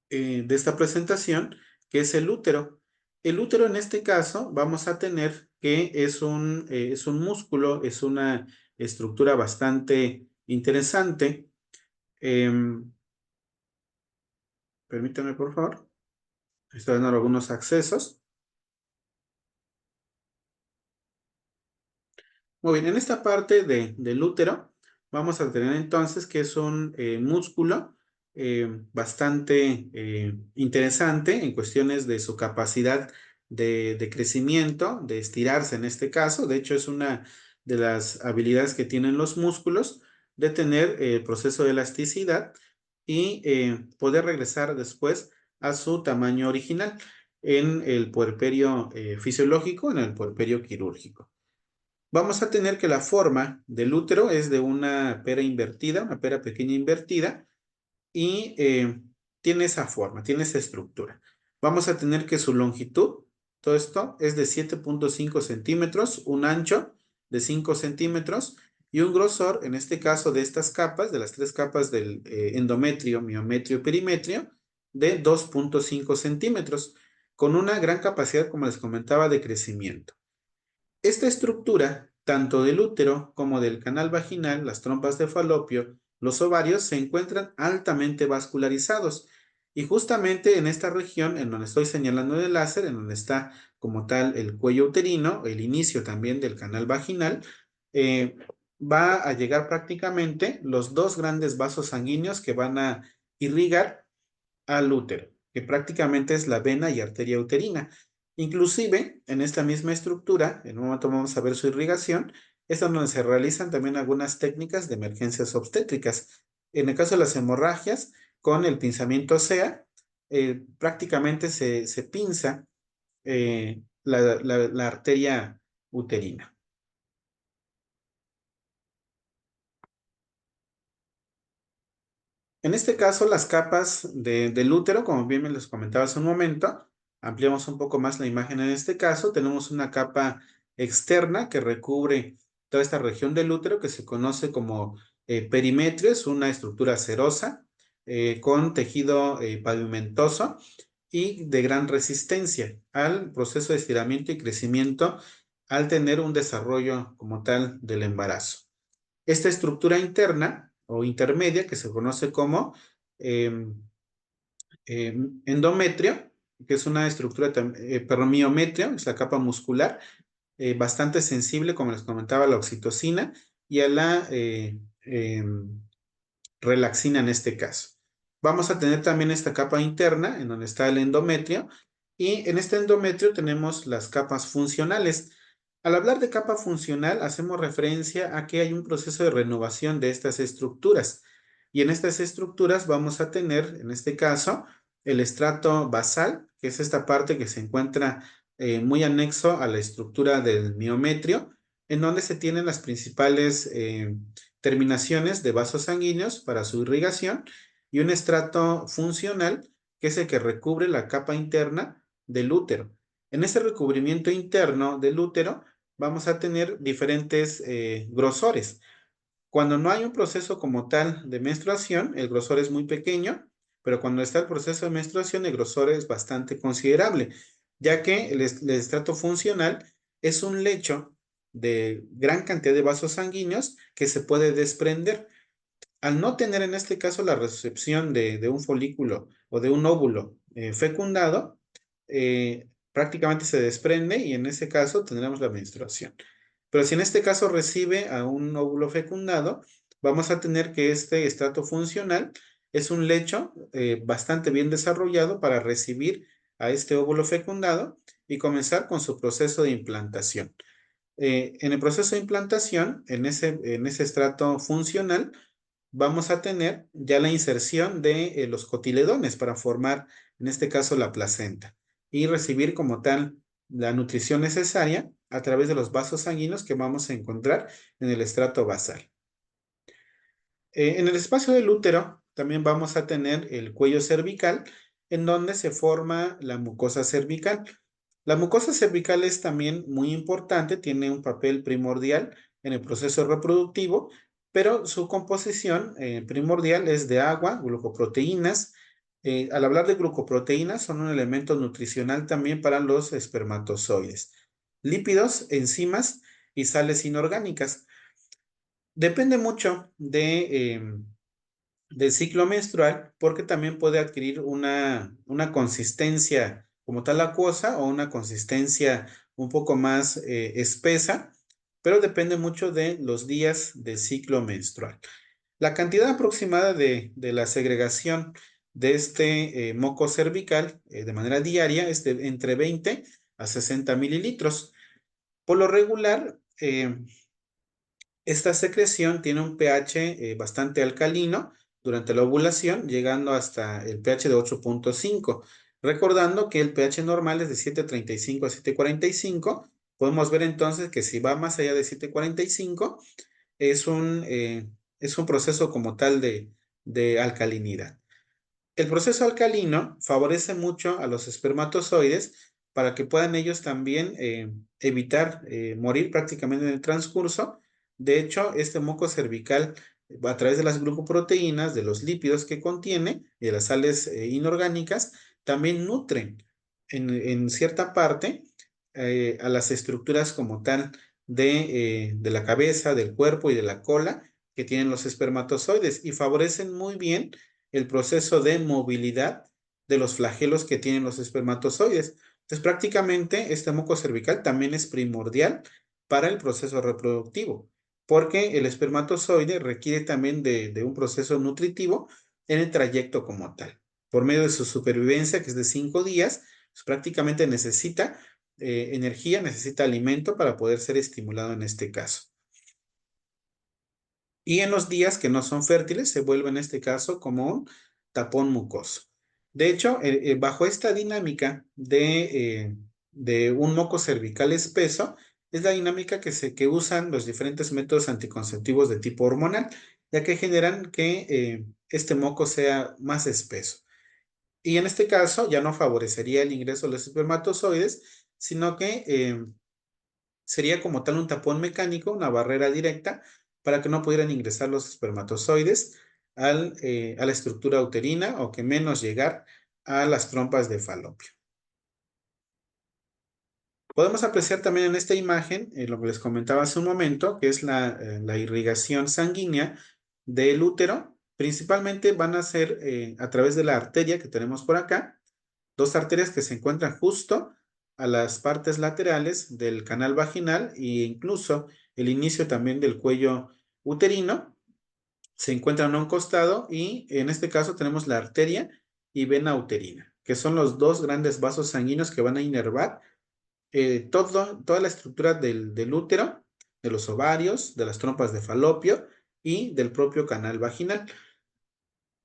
de esta presentación, que es el útero. El útero en este caso vamos a tener que es un músculo, es una estructura bastante interesante. Permítanme, por favor. Estoy dando algunos accesos. Muy bien, en esta parte del útero vamos a tener entonces que es un músculo bastante interesante en cuestiones de su capacidad de crecimiento, de estirarse en este caso. De hecho, es una de las habilidades que tienen los músculos de tener el proceso de elasticidad y poder regresar después a su tamaño original en el puerperio fisiológico, en el puerperio quirúrgico. Vamos a tener que la forma del útero es de una pera invertida, una pera pequeña invertida, y tiene esa forma, tiene esa estructura. Vamos a tener que su longitud, todo esto es de 7.5 centímetros, un ancho de 5 centímetros y un grosor, en este caso de estas capas, de las tres capas del endometrio, miometrio y perimetrio, de 2.5 centímetros, con una gran capacidad, como les comentaba, de crecimiento. Esta estructura, tanto del útero como del canal vaginal, las trompas de falopio, los ovarios, se encuentran altamente vascularizados. Y justamente en esta región, en donde estoy señalando el láser, en donde está como tal el cuello uterino, el inicio también del canal vaginal, va a llegar prácticamente los dos grandes vasos sanguíneos que van a irrigar al útero, que prácticamente es la vena y arteria uterina. Inclusive, en esta misma estructura, en un momento vamos a ver su irrigación, es donde se realizan también algunas técnicas de emergencias obstétricas. En el caso de las hemorragias, con el pinzamiento SEA, prácticamente se pinza la arteria uterina. En este caso, las capas del útero, como bien me les comentaba hace un momento, ampliamos un poco más la imagen en este caso, tenemos una capa externa que recubre toda esta región del útero que se conoce como perimetrio, es una estructura cerosa con tejido pavimentoso y de gran resistencia al proceso de estiramiento y crecimiento al tener un desarrollo como tal del embarazo. Esta estructura interna o intermedia, que se conoce como eh, endometrio, que es una estructura, perdón, miometrio, es la capa muscular, bastante sensible, como les comentaba, a la oxitocina y a la relaxina en este caso. Vamos a tener también esta capa interna, en donde está el endometrio, y en este endometrio tenemos las capas funcionales. Al hablar de capa funcional, hacemos referencia a que hay un proceso de renovación de estas estructuras. Y en estas estructuras vamos a tener, en este caso, el estrato basal, que es esta parte que se encuentra muy anexo a la estructura del miometrio, en donde se tienen las principales terminaciones de vasos sanguíneos para su irrigación y un estrato funcional, que es el que recubre la capa interna del útero. En ese recubrimiento interno del útero vamos a tener diferentes grosores. Cuando no hay un proceso como tal de menstruación, el grosor es muy pequeño, pero cuando está el proceso de menstruación, el grosor es bastante considerable, ya que el estrato funcional es un lecho de gran cantidad de vasos sanguíneos que se puede desprender. Al no tener en este caso la recepción de un folículo o de un óvulo fecundado, prácticamente se desprende y en ese caso tendremos la menstruación. Pero si en este caso recibe a un óvulo fecundado, vamos a tener que este estrato funcional es un lecho bastante bien desarrollado para recibir a este óvulo fecundado y comenzar con su proceso de implantación. En el proceso de implantación, en ese estrato funcional, vamos a tener ya la inserción de los cotiledones para formar, en este caso, la placenta y recibir como tal la nutrición necesaria a través de los vasos sanguíneos que vamos a encontrar en el estrato basal. En el espacio del útero también vamos a tener el cuello cervical, en donde se forma la mucosa cervical. La mucosa cervical es también muy importante, tiene un papel primordial en el proceso reproductivo, pero su composición primordial es de agua, glucoproteínas. Al hablar de glucoproteínas, son un elemento nutricional también para los espermatozoides. Lípidos, enzimas y sales inorgánicas. Depende mucho del ciclo menstrual porque también puede adquirir una consistencia como tal acuosa o una consistencia un poco más espesa, pero depende mucho de los días del ciclo menstrual. La cantidad aproximada de la segregación de este moco cervical de manera diaria es de entre 20 a 60 mililitros. Por lo regular, esta secreción tiene un pH bastante alcalino durante la ovulación, llegando hasta el pH de 8.5. Recordando que el pH normal es de 7.35 a 7.45, podemos ver entonces que si va más allá de 7.45, es un proceso como tal de alcalinidad. El proceso alcalino favorece mucho a los espermatozoides para que puedan ellos también evitar morir prácticamente en el transcurso. De hecho, este moco cervical, a través de las glucoproteínas, de los lípidos que contiene y de las sales inorgánicas, también nutren en cierta parte a las estructuras como tal de la cabeza, del cuerpo y de la cola que tienen los espermatozoides y favorecen muy bien el proceso de movilidad de los flagelos que tienen los espermatozoides. Entonces, prácticamente este moco cervical también es primordial para el proceso reproductivo, porque el espermatozoide requiere también de un proceso nutritivo en el trayecto como tal. por medio de su supervivencia, que es de 5 días, pues prácticamente necesita energía, necesita alimento para poder ser estimulado en este caso. Y en los días que no son fértiles se vuelve en este caso como un tapón mucoso. De hecho, bajo esta dinámica de un moco cervical espeso, es la dinámica que usan los diferentes métodos anticonceptivos de tipo hormonal, ya que generan que este moco sea más espeso. Y en este caso ya no favorecería el ingreso de los espermatozoides, sino que sería como tal un tapón mecánico, una barrera directa, para que no pudieran ingresar los espermatozoides a la estructura uterina o que menos llegar a las trompas de falopio. Podemos apreciar también en esta imagen lo que les comentaba hace un momento, que es la irrigación sanguínea del útero. Principalmente van a ser a través de la arteria que tenemos por acá, dos arterias que se encuentran justo a las partes laterales del canal vaginal e incluso el inicio también del cuello uterino. Se encuentran a un costado y en este caso tenemos la arteria y vena uterina, que son los dos grandes vasos sanguíneos que van a inervar toda la estructura del útero, de los ovarios, de las trompas de falopio y del propio canal vaginal.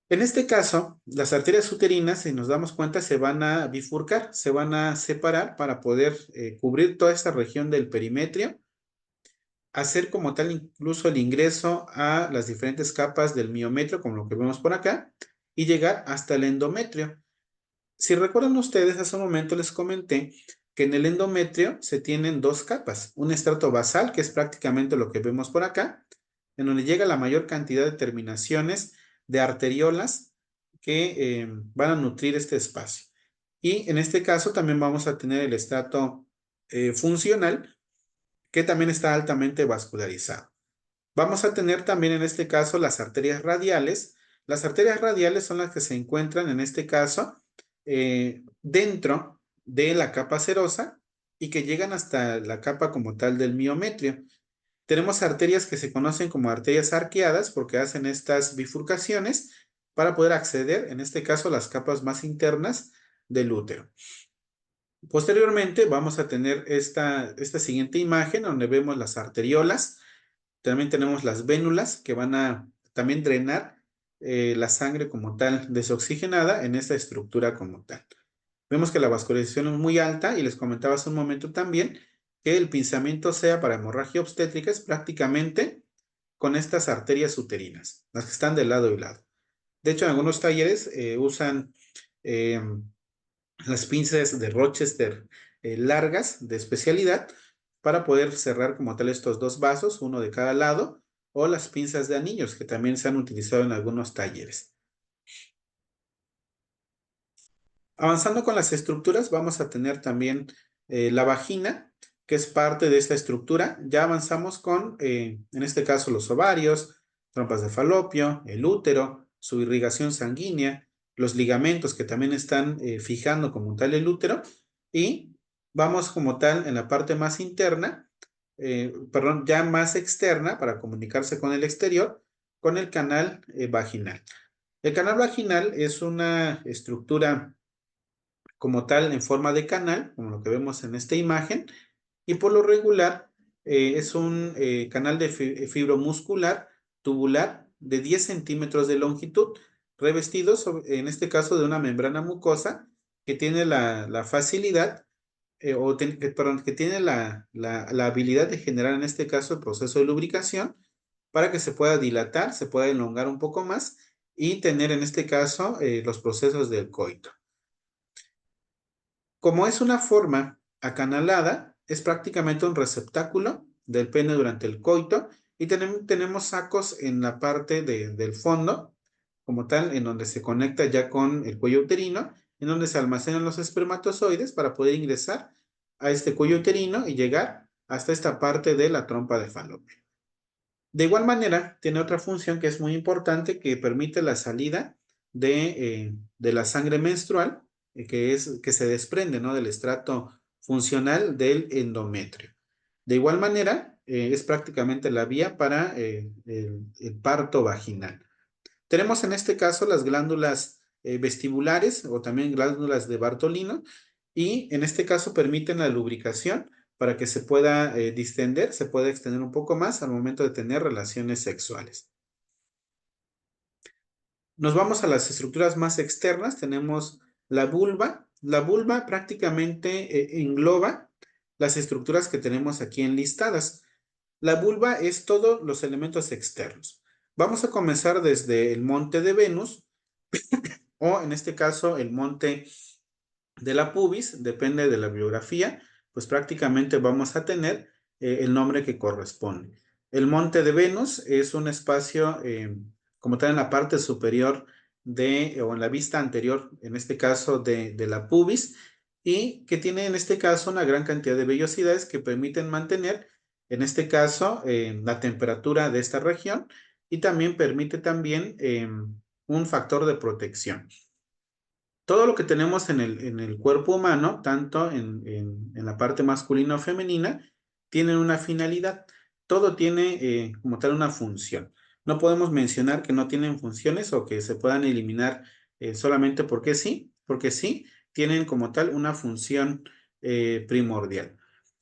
En este caso, las arterias uterinas, si nos damos cuenta, se van a bifurcar, se van a separar para poder cubrir toda esta región del perimetrio, hacer como tal incluso el ingreso a las diferentes capas del miometrio, como lo que vemos por acá, y llegar hasta el endometrio. Si recuerdan ustedes, hace un momento les comenté que en el endometrio se tienen dos capas, un estrato basal, que es prácticamente lo que vemos por acá, en donde llega la mayor cantidad de terminaciones de arteriolas que van a nutrir este espacio. Y en este caso también vamos a tener el estrato funcional, que también está altamente vascularizado. Vamos a tener también en este caso las arterias radiales. Las arterias radiales son las que se encuentran en este caso dentro de la capa serosa y que llegan hasta la capa como tal del miometrio. Tenemos arterias que se conocen como arterias arqueadas porque hacen estas bifurcaciones para poder acceder, en este caso, a las capas más internas del útero. Posteriormente vamos a tener esta siguiente imagen donde vemos las arteriolas. También tenemos las vénulas que van a también drenar la sangre como tal desoxigenada en esta estructura como tal. Vemos que la vascularización es muy alta y les comentaba hace un momento también que el pinzamiento sea para hemorragia obstétrica es prácticamente con estas arterias uterinas, las que están de lado y lado. De hecho, en algunos talleres usan eh, las pinzas de Rochester largas de especialidad para poder cerrar como tal estos dos vasos, uno de cada lado, o las pinzas de anillos que también se han utilizado en algunos talleres. Avanzando con las estructuras, vamos a tener también la vagina, que es parte de esta estructura. Ya avanzamos con, en este caso, los ovarios, trompas de falopio, el útero, su irrigación sanguínea, los ligamentos que también están fijando como tal el útero y vamos como tal en la parte más interna, perdón, ya más externa para comunicarse con el exterior, con el canal vaginal. El canal vaginal es una estructura como tal en forma de canal, como lo que vemos en esta imagen, y por lo regular es un canal de fibro muscular tubular de 10 centímetros de longitud, revestido en este caso de una membrana mucosa que tiene la facilidad, perdón, que tiene la habilidad de generar en este caso el proceso de lubricación para que se pueda dilatar, se pueda elongar un poco más y tener en este caso los procesos del coito. Como es una forma acanalada, es prácticamente un receptáculo del pene durante el coito y tenemos sacos en la parte del fondo, como tal, en donde se conecta ya con el cuello uterino, en donde se almacenan los espermatozoides para poder ingresar a este cuello uterino y llegar hasta esta parte de la trompa de falopio. De igual manera, tiene otra función que es muy importante que permite la salida de la sangre menstrual, que se desprende, ¿no?, del estrato funcional del endometrio. De igual manera, es prácticamente la vía para el parto vaginal. Tenemos en este caso las glándulas vestibulares o también glándulas de Bartolino, y en este caso permiten la lubricación para que se pueda distender, se pueda extender un poco más al momento de tener relaciones sexuales. Nos vamos a las estructuras más externas. Tenemos la vulva. La vulva prácticamente engloba las estructuras que tenemos aquí enlistadas. La vulva es todos los elementos externos. Vamos a comenzar desde el monte de Venus o en este caso el monte de la pubis, depende de la bibliografía, pues prácticamente vamos a tener el nombre que corresponde. El monte de Venus es un espacio como tal en la parte superior o en la vista anterior, en este caso de la pubis, y que tiene en este caso una gran cantidad de vellosidades que permiten mantener, en este caso, la temperatura de esta región y también permite también un factor de protección. Todo lo que tenemos en el cuerpo humano, tanto en la parte masculina o femenina, tienen una finalidad. Todo tiene como tal una función. No podemos mencionar que no tienen funciones o que se puedan eliminar solamente porque sí, tienen como tal una función primordial.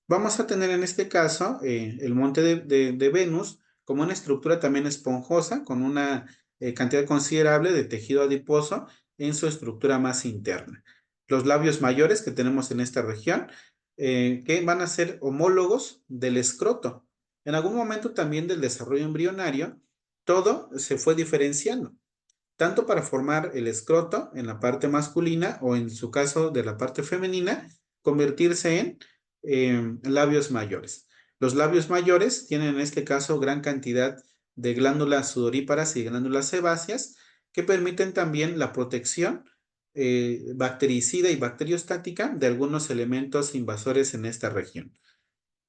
Vamos a tener en este caso el monte de Venus como una estructura también esponjosa, con una cantidad considerable de tejido adiposo en su estructura más interna. Los labios mayores que tenemos en esta región, que van a ser homólogos del escroto. En algún momento también del desarrollo embrionario, todo se fue diferenciando, tanto para formar el escroto en la parte masculina o en su caso de la parte femenina, convertirse en labios mayores. Los labios mayores tienen en este caso gran cantidad de glándulas sudoríparas y glándulas sebáceas que permiten también la protección bactericida y bacteriostática de algunos elementos invasores en esta región.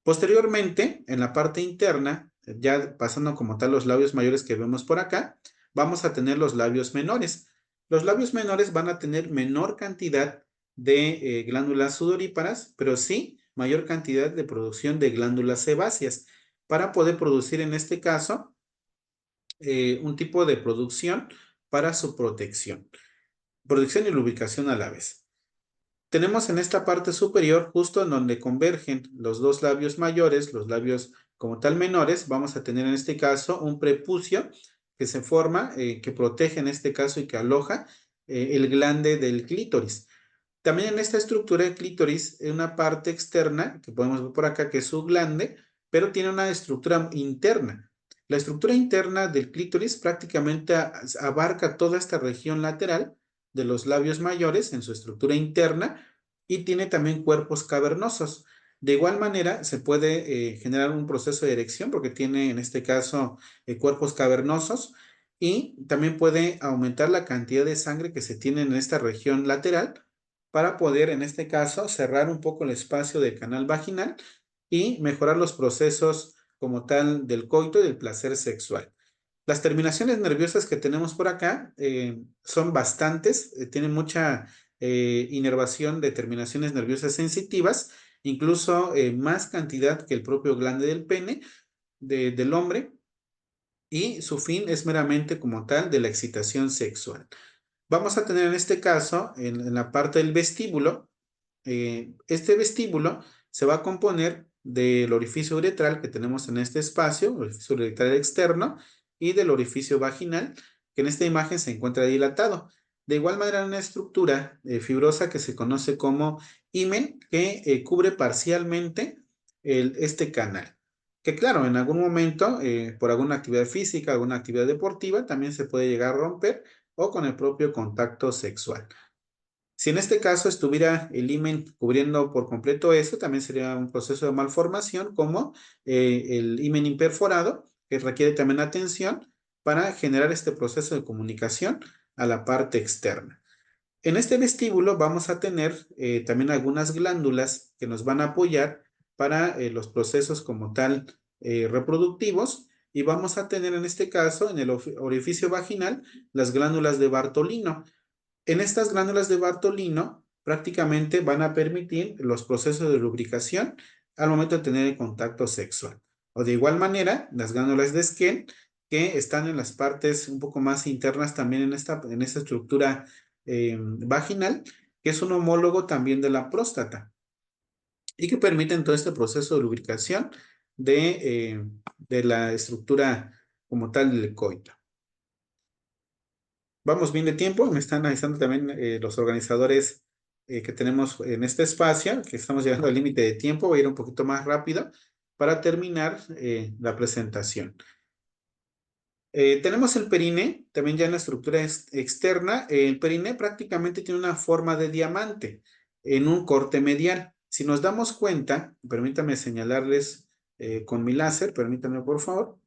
Posteriormente, en la parte interna, ya pasando como tal los labios mayores que vemos por acá, vamos a tener los labios menores. Los labios menores van a tener menor cantidad de glándulas sudoríparas, pero sí mayor cantidad de producción de glándulas sebáceas para poder producir en este caso un tipo de producción para su protección y lubricación a la vez. Tenemos en esta parte superior, justo en donde convergen los dos labios mayores, los labios como tal menores, vamos a tener en este caso un prepucio que se forma, que protege en este caso y que aloja el glande del clítoris. También en esta estructura del clítoris, en una parte externa, que podemos ver por acá, que es su glande, pero tiene una estructura interna. La estructura interna del clítoris prácticamente abarca toda esta región lateral de los labios mayores en su estructura interna y tiene también cuerpos cavernosos. De igual manera, se puede generar un proceso de erección porque tiene en este caso cuerpos cavernosos y también puede aumentar la cantidad de sangre que se tiene en esta región lateral para poder, en este caso, cerrar un poco el espacio del canal vaginal y mejorar los procesos como tal del coito y del placer sexual. Las terminaciones nerviosas que tenemos por acá son bastantes, tienen mucha inervación de terminaciones nerviosas sensitivas, incluso más cantidad que el propio glande del pene del hombre, y su fin es meramente como tal de la excitación sexual. Vamos a tener en este caso, en la parte del vestíbulo, este vestíbulo se va a componer del orificio uretral que tenemos en este espacio, el orificio uretral externo, y del orificio vaginal, que en esta imagen se encuentra dilatado. De igual manera, una estructura fibrosa que se conoce como himen, que cubre parcialmente este canal. Que claro, en algún momento, por alguna actividad física, alguna actividad deportiva, también se puede llegar a romper o con el propio contacto sexual. Si en este caso estuviera el himen cubriendo por completo eso, también sería un proceso de malformación como el himen imperforado, que requiere también atención para generar este proceso de comunicación a la parte externa. En este vestíbulo vamos a tener también algunas glándulas que nos van a apoyar para los procesos como tal reproductivos y vamos a tener en este caso en el orificio vaginal las glándulas de Bartolino. En estas glándulas de Bartolino prácticamente van a permitir los procesos de lubricación al momento de tener el contacto sexual. O de igual manera, las glándulas de Skene, que están en las partes un poco más internas también en esta estructura vaginal, que es un homólogo también de la próstata y que permiten todo este proceso de lubricación de la estructura como tal del coito. Vamos bien de tiempo, me están avisando también los organizadores que tenemos en este espacio, que estamos llegando al límite de tiempo, voy a ir un poquito más rápido para terminar la presentación. Tenemos el perine, también ya en la estructura externa. El perine prácticamente tiene una forma de diamante en un corte medial. Si nos damos cuenta, permítanme señalarles con mi láser, permítanme por favor.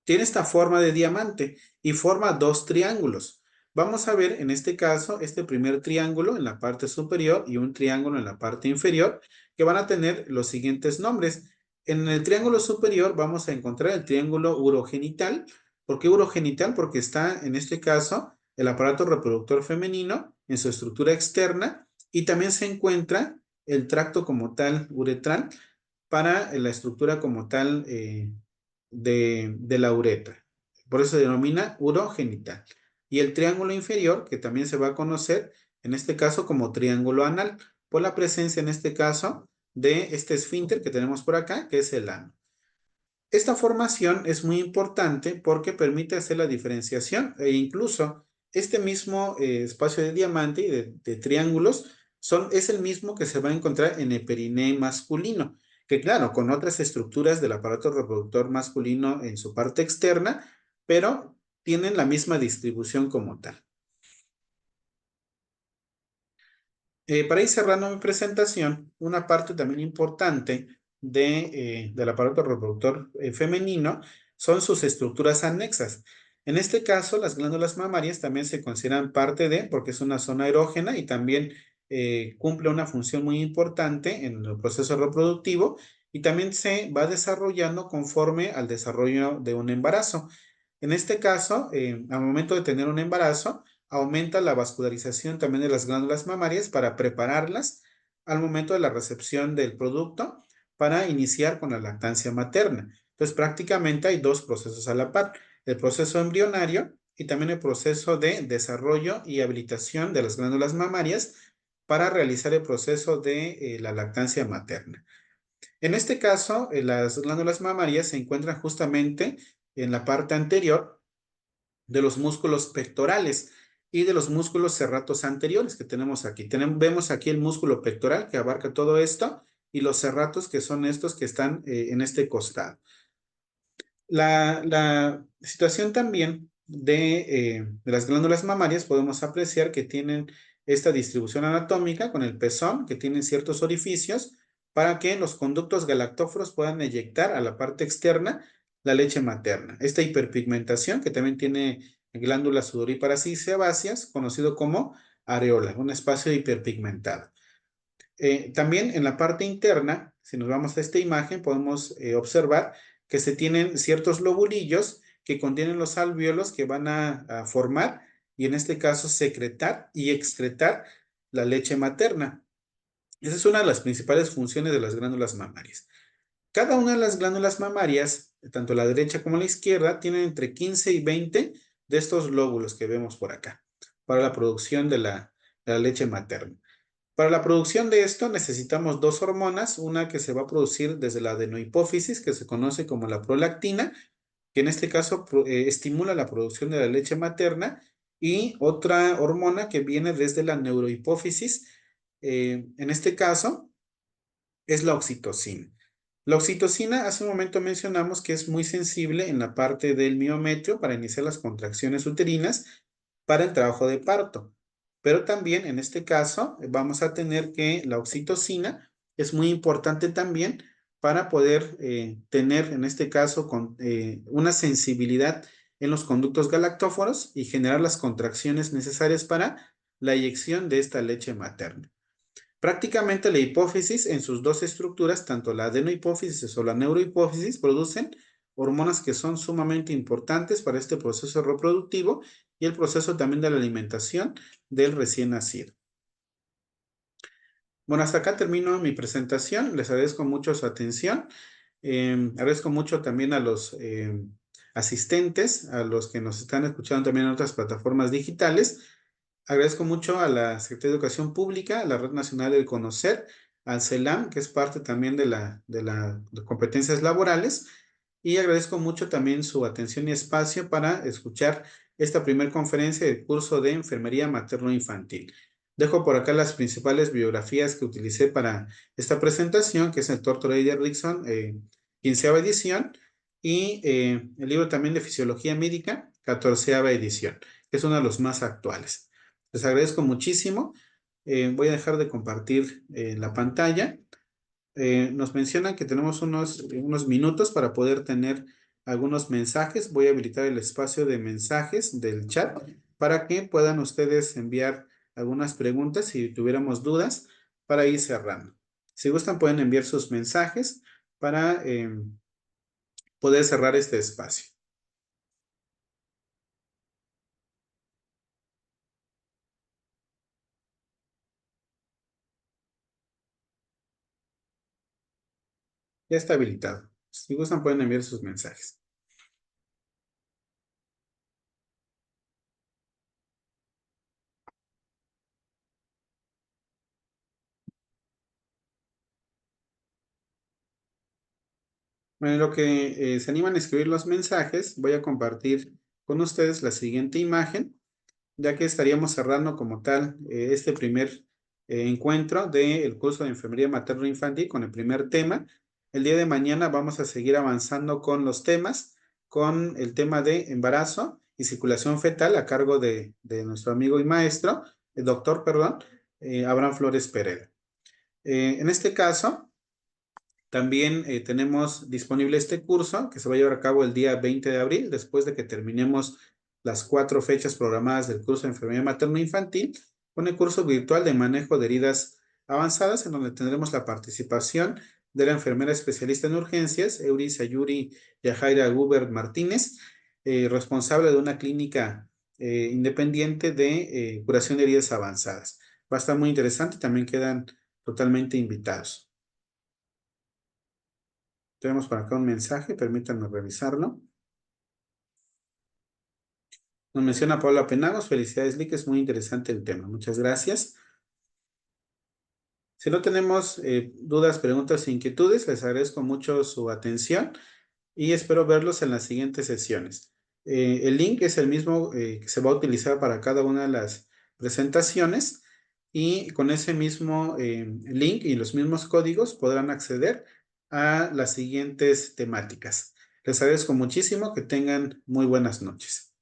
Tiene esta forma de diamante y forma dos triángulos. Vamos a ver en este caso este primer triángulo en la parte superior y un triángulo en la parte inferior que van a tener los siguientes nombres. En el triángulo superior vamos a encontrar el triángulo urogenital. ¿Por qué urogenital? Porque está en este caso el aparato reproductor femenino en su estructura externa y también se encuentra el tracto como tal uretral para la estructura como tal de la uretra. Por eso se denomina urogenital. Y el triángulo inferior, que también se va a conocer en este caso como triángulo anal, por la presencia en este caso de este esfínter que tenemos por acá, que es el ano. Esta formación es muy importante porque permite hacer la diferenciación e incluso este mismo espacio de diamante y de triángulos es el mismo que se va a encontrar en el periné masculino, que claro, con otras estructuras del aparato reproductor masculino en su parte externa, pero tienen la misma distribución como tal. Para ir cerrando mi presentación, una parte también importante del aparato reproductor femenino son sus estructuras anexas. En este caso, las glándulas mamarias también se consideran parte porque es una zona erógena y también cumple una función muy importante en el proceso reproductivo y también se va desarrollando conforme al desarrollo de un embarazo. En este caso, al momento de tener un embarazo, aumenta la vascularización también de las glándulas mamarias para prepararlas al momento de la recepción del producto para iniciar con la lactancia materna. Entonces, prácticamente hay dos procesos a la par, el proceso embrionario y también el proceso de desarrollo y habilitación de las glándulas mamarias para realizar el proceso de la lactancia materna. En este caso, las glándulas mamarias se encuentran justamente en la parte anterior de los músculos pectorales y de los músculos serratos anteriores que tenemos aquí. Vemos aquí el músculo pectoral que abarca todo esto y los serratos que son estos que están en este costado. La situación también de las glándulas mamarias podemos apreciar que tienen esta distribución anatómica con el pezón, que tienen ciertos orificios para que los conductos galactóforos puedan eyectar a la parte externa la leche materna. Esta hiperpigmentación que también tiene glándulas sudoríparas y sebáceas, conocido como areola, un espacio hiperpigmentado. También en la parte interna, si nos vamos a esta imagen, podemos observar que se tienen ciertos lobulillos que contienen los alvéolos que van a formar y en este caso secretar y excretar la leche materna. Esa es una de las principales funciones de las glándulas mamarias. Cada una de las glándulas mamarias, tanto la derecha como la izquierda, tienen entre 15 y 20 de estos lóbulos que vemos por acá para la producción de la leche materna. Para la producción de esto necesitamos dos hormonas, una que se va a producir desde la adenohipófisis, que se conoce como la prolactina, que en este caso estimula la producción de la leche materna, y otra hormona que viene desde la neurohipófisis, en este caso es la oxitocina. La oxitocina, hace un momento mencionamos que es muy sensible en la parte del miometrio para iniciar las contracciones uterinas para el trabajo de parto. Pero también en este caso vamos a tener que la oxitocina es muy importante también para poder tener en este caso una sensibilidad en los conductos galactóforos y generar las contracciones necesarias para la eyección de esta leche materna. Prácticamente la hipófisis en sus dos estructuras, tanto la adenohipófisis o la neurohipófisis, producen hormonas que son sumamente importantes para este proceso reproductivo y el proceso también de la alimentación del recién nacido. Bueno, hasta acá termino mi presentación. Les agradezco mucho su atención. Agradezco mucho también a asistentes, a los que nos están escuchando también en otras plataformas digitales. Agradezco mucho a la Secretaría de Educación Pública, a la Red Nacional del Conocer, al CELAM, que es parte también de competencias laborales, y agradezco mucho también su atención y espacio para escuchar esta primera conferencia del curso de Enfermería Materno-Infantil. Dejo por acá las principales biografías que utilicé para esta presentación, que es el Dr. Eider Rickson, 15ª edición, y el libro también de Fisiología Médica, 14ª edición, que es uno de los más actuales. Les agradezco muchísimo. Voy a dejar de compartir la pantalla. Nos mencionan que tenemos unos minutos para poder tener algunos mensajes. Voy a habilitar el espacio de mensajes del chat para que puedan ustedes enviar algunas preguntas si tuviéramos dudas para ir cerrando. Si gustan, pueden enviar sus mensajes para poder cerrar este espacio. Ya está habilitado. Si gustan, pueden enviar sus mensajes. Bueno, en lo que se animan a escribir los mensajes, voy a compartir con ustedes la siguiente imagen, ya que estaríamos cerrando como tal este primer encuentro del curso de Enfermería Materno-Infantil con el primer tema. El día de mañana vamos a seguir avanzando con los temas, con el tema de embarazo y circulación fetal a cargo de nuestro amigo y maestro, el doctor, perdón, Abraham Flores Pereira. En este caso, también tenemos disponible este curso que se va a llevar a cabo el día 20 de abril, después de que terminemos las 4 fechas programadas del curso de enfermería materno-infantil, con el curso virtual de manejo de heridas avanzadas, en donde tendremos la participación de la enfermera especialista en urgencias, Euris Ayuri Yajaira Guber Martínez, responsable de una clínica independiente de curación de heridas avanzadas. Va a estar muy interesante, también quedan totalmente invitados. Tenemos por acá un mensaje, permítanme revisarlo. Nos menciona Paula Penagos, felicidades, Lick, es muy interesante el tema. Muchas gracias. Si no tenemos dudas, preguntas e inquietudes, les agradezco mucho su atención y espero verlos en las siguientes sesiones. El link es el mismo que se va a utilizar para cada una de las presentaciones y con ese mismo link y los mismos códigos podrán acceder a las siguientes temáticas. Les agradezco muchísimo, que tengan muy buenas noches.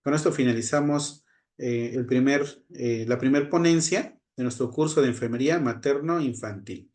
Con esto finalizamos la primer ponencia de nuestro curso de enfermería materno-infantil.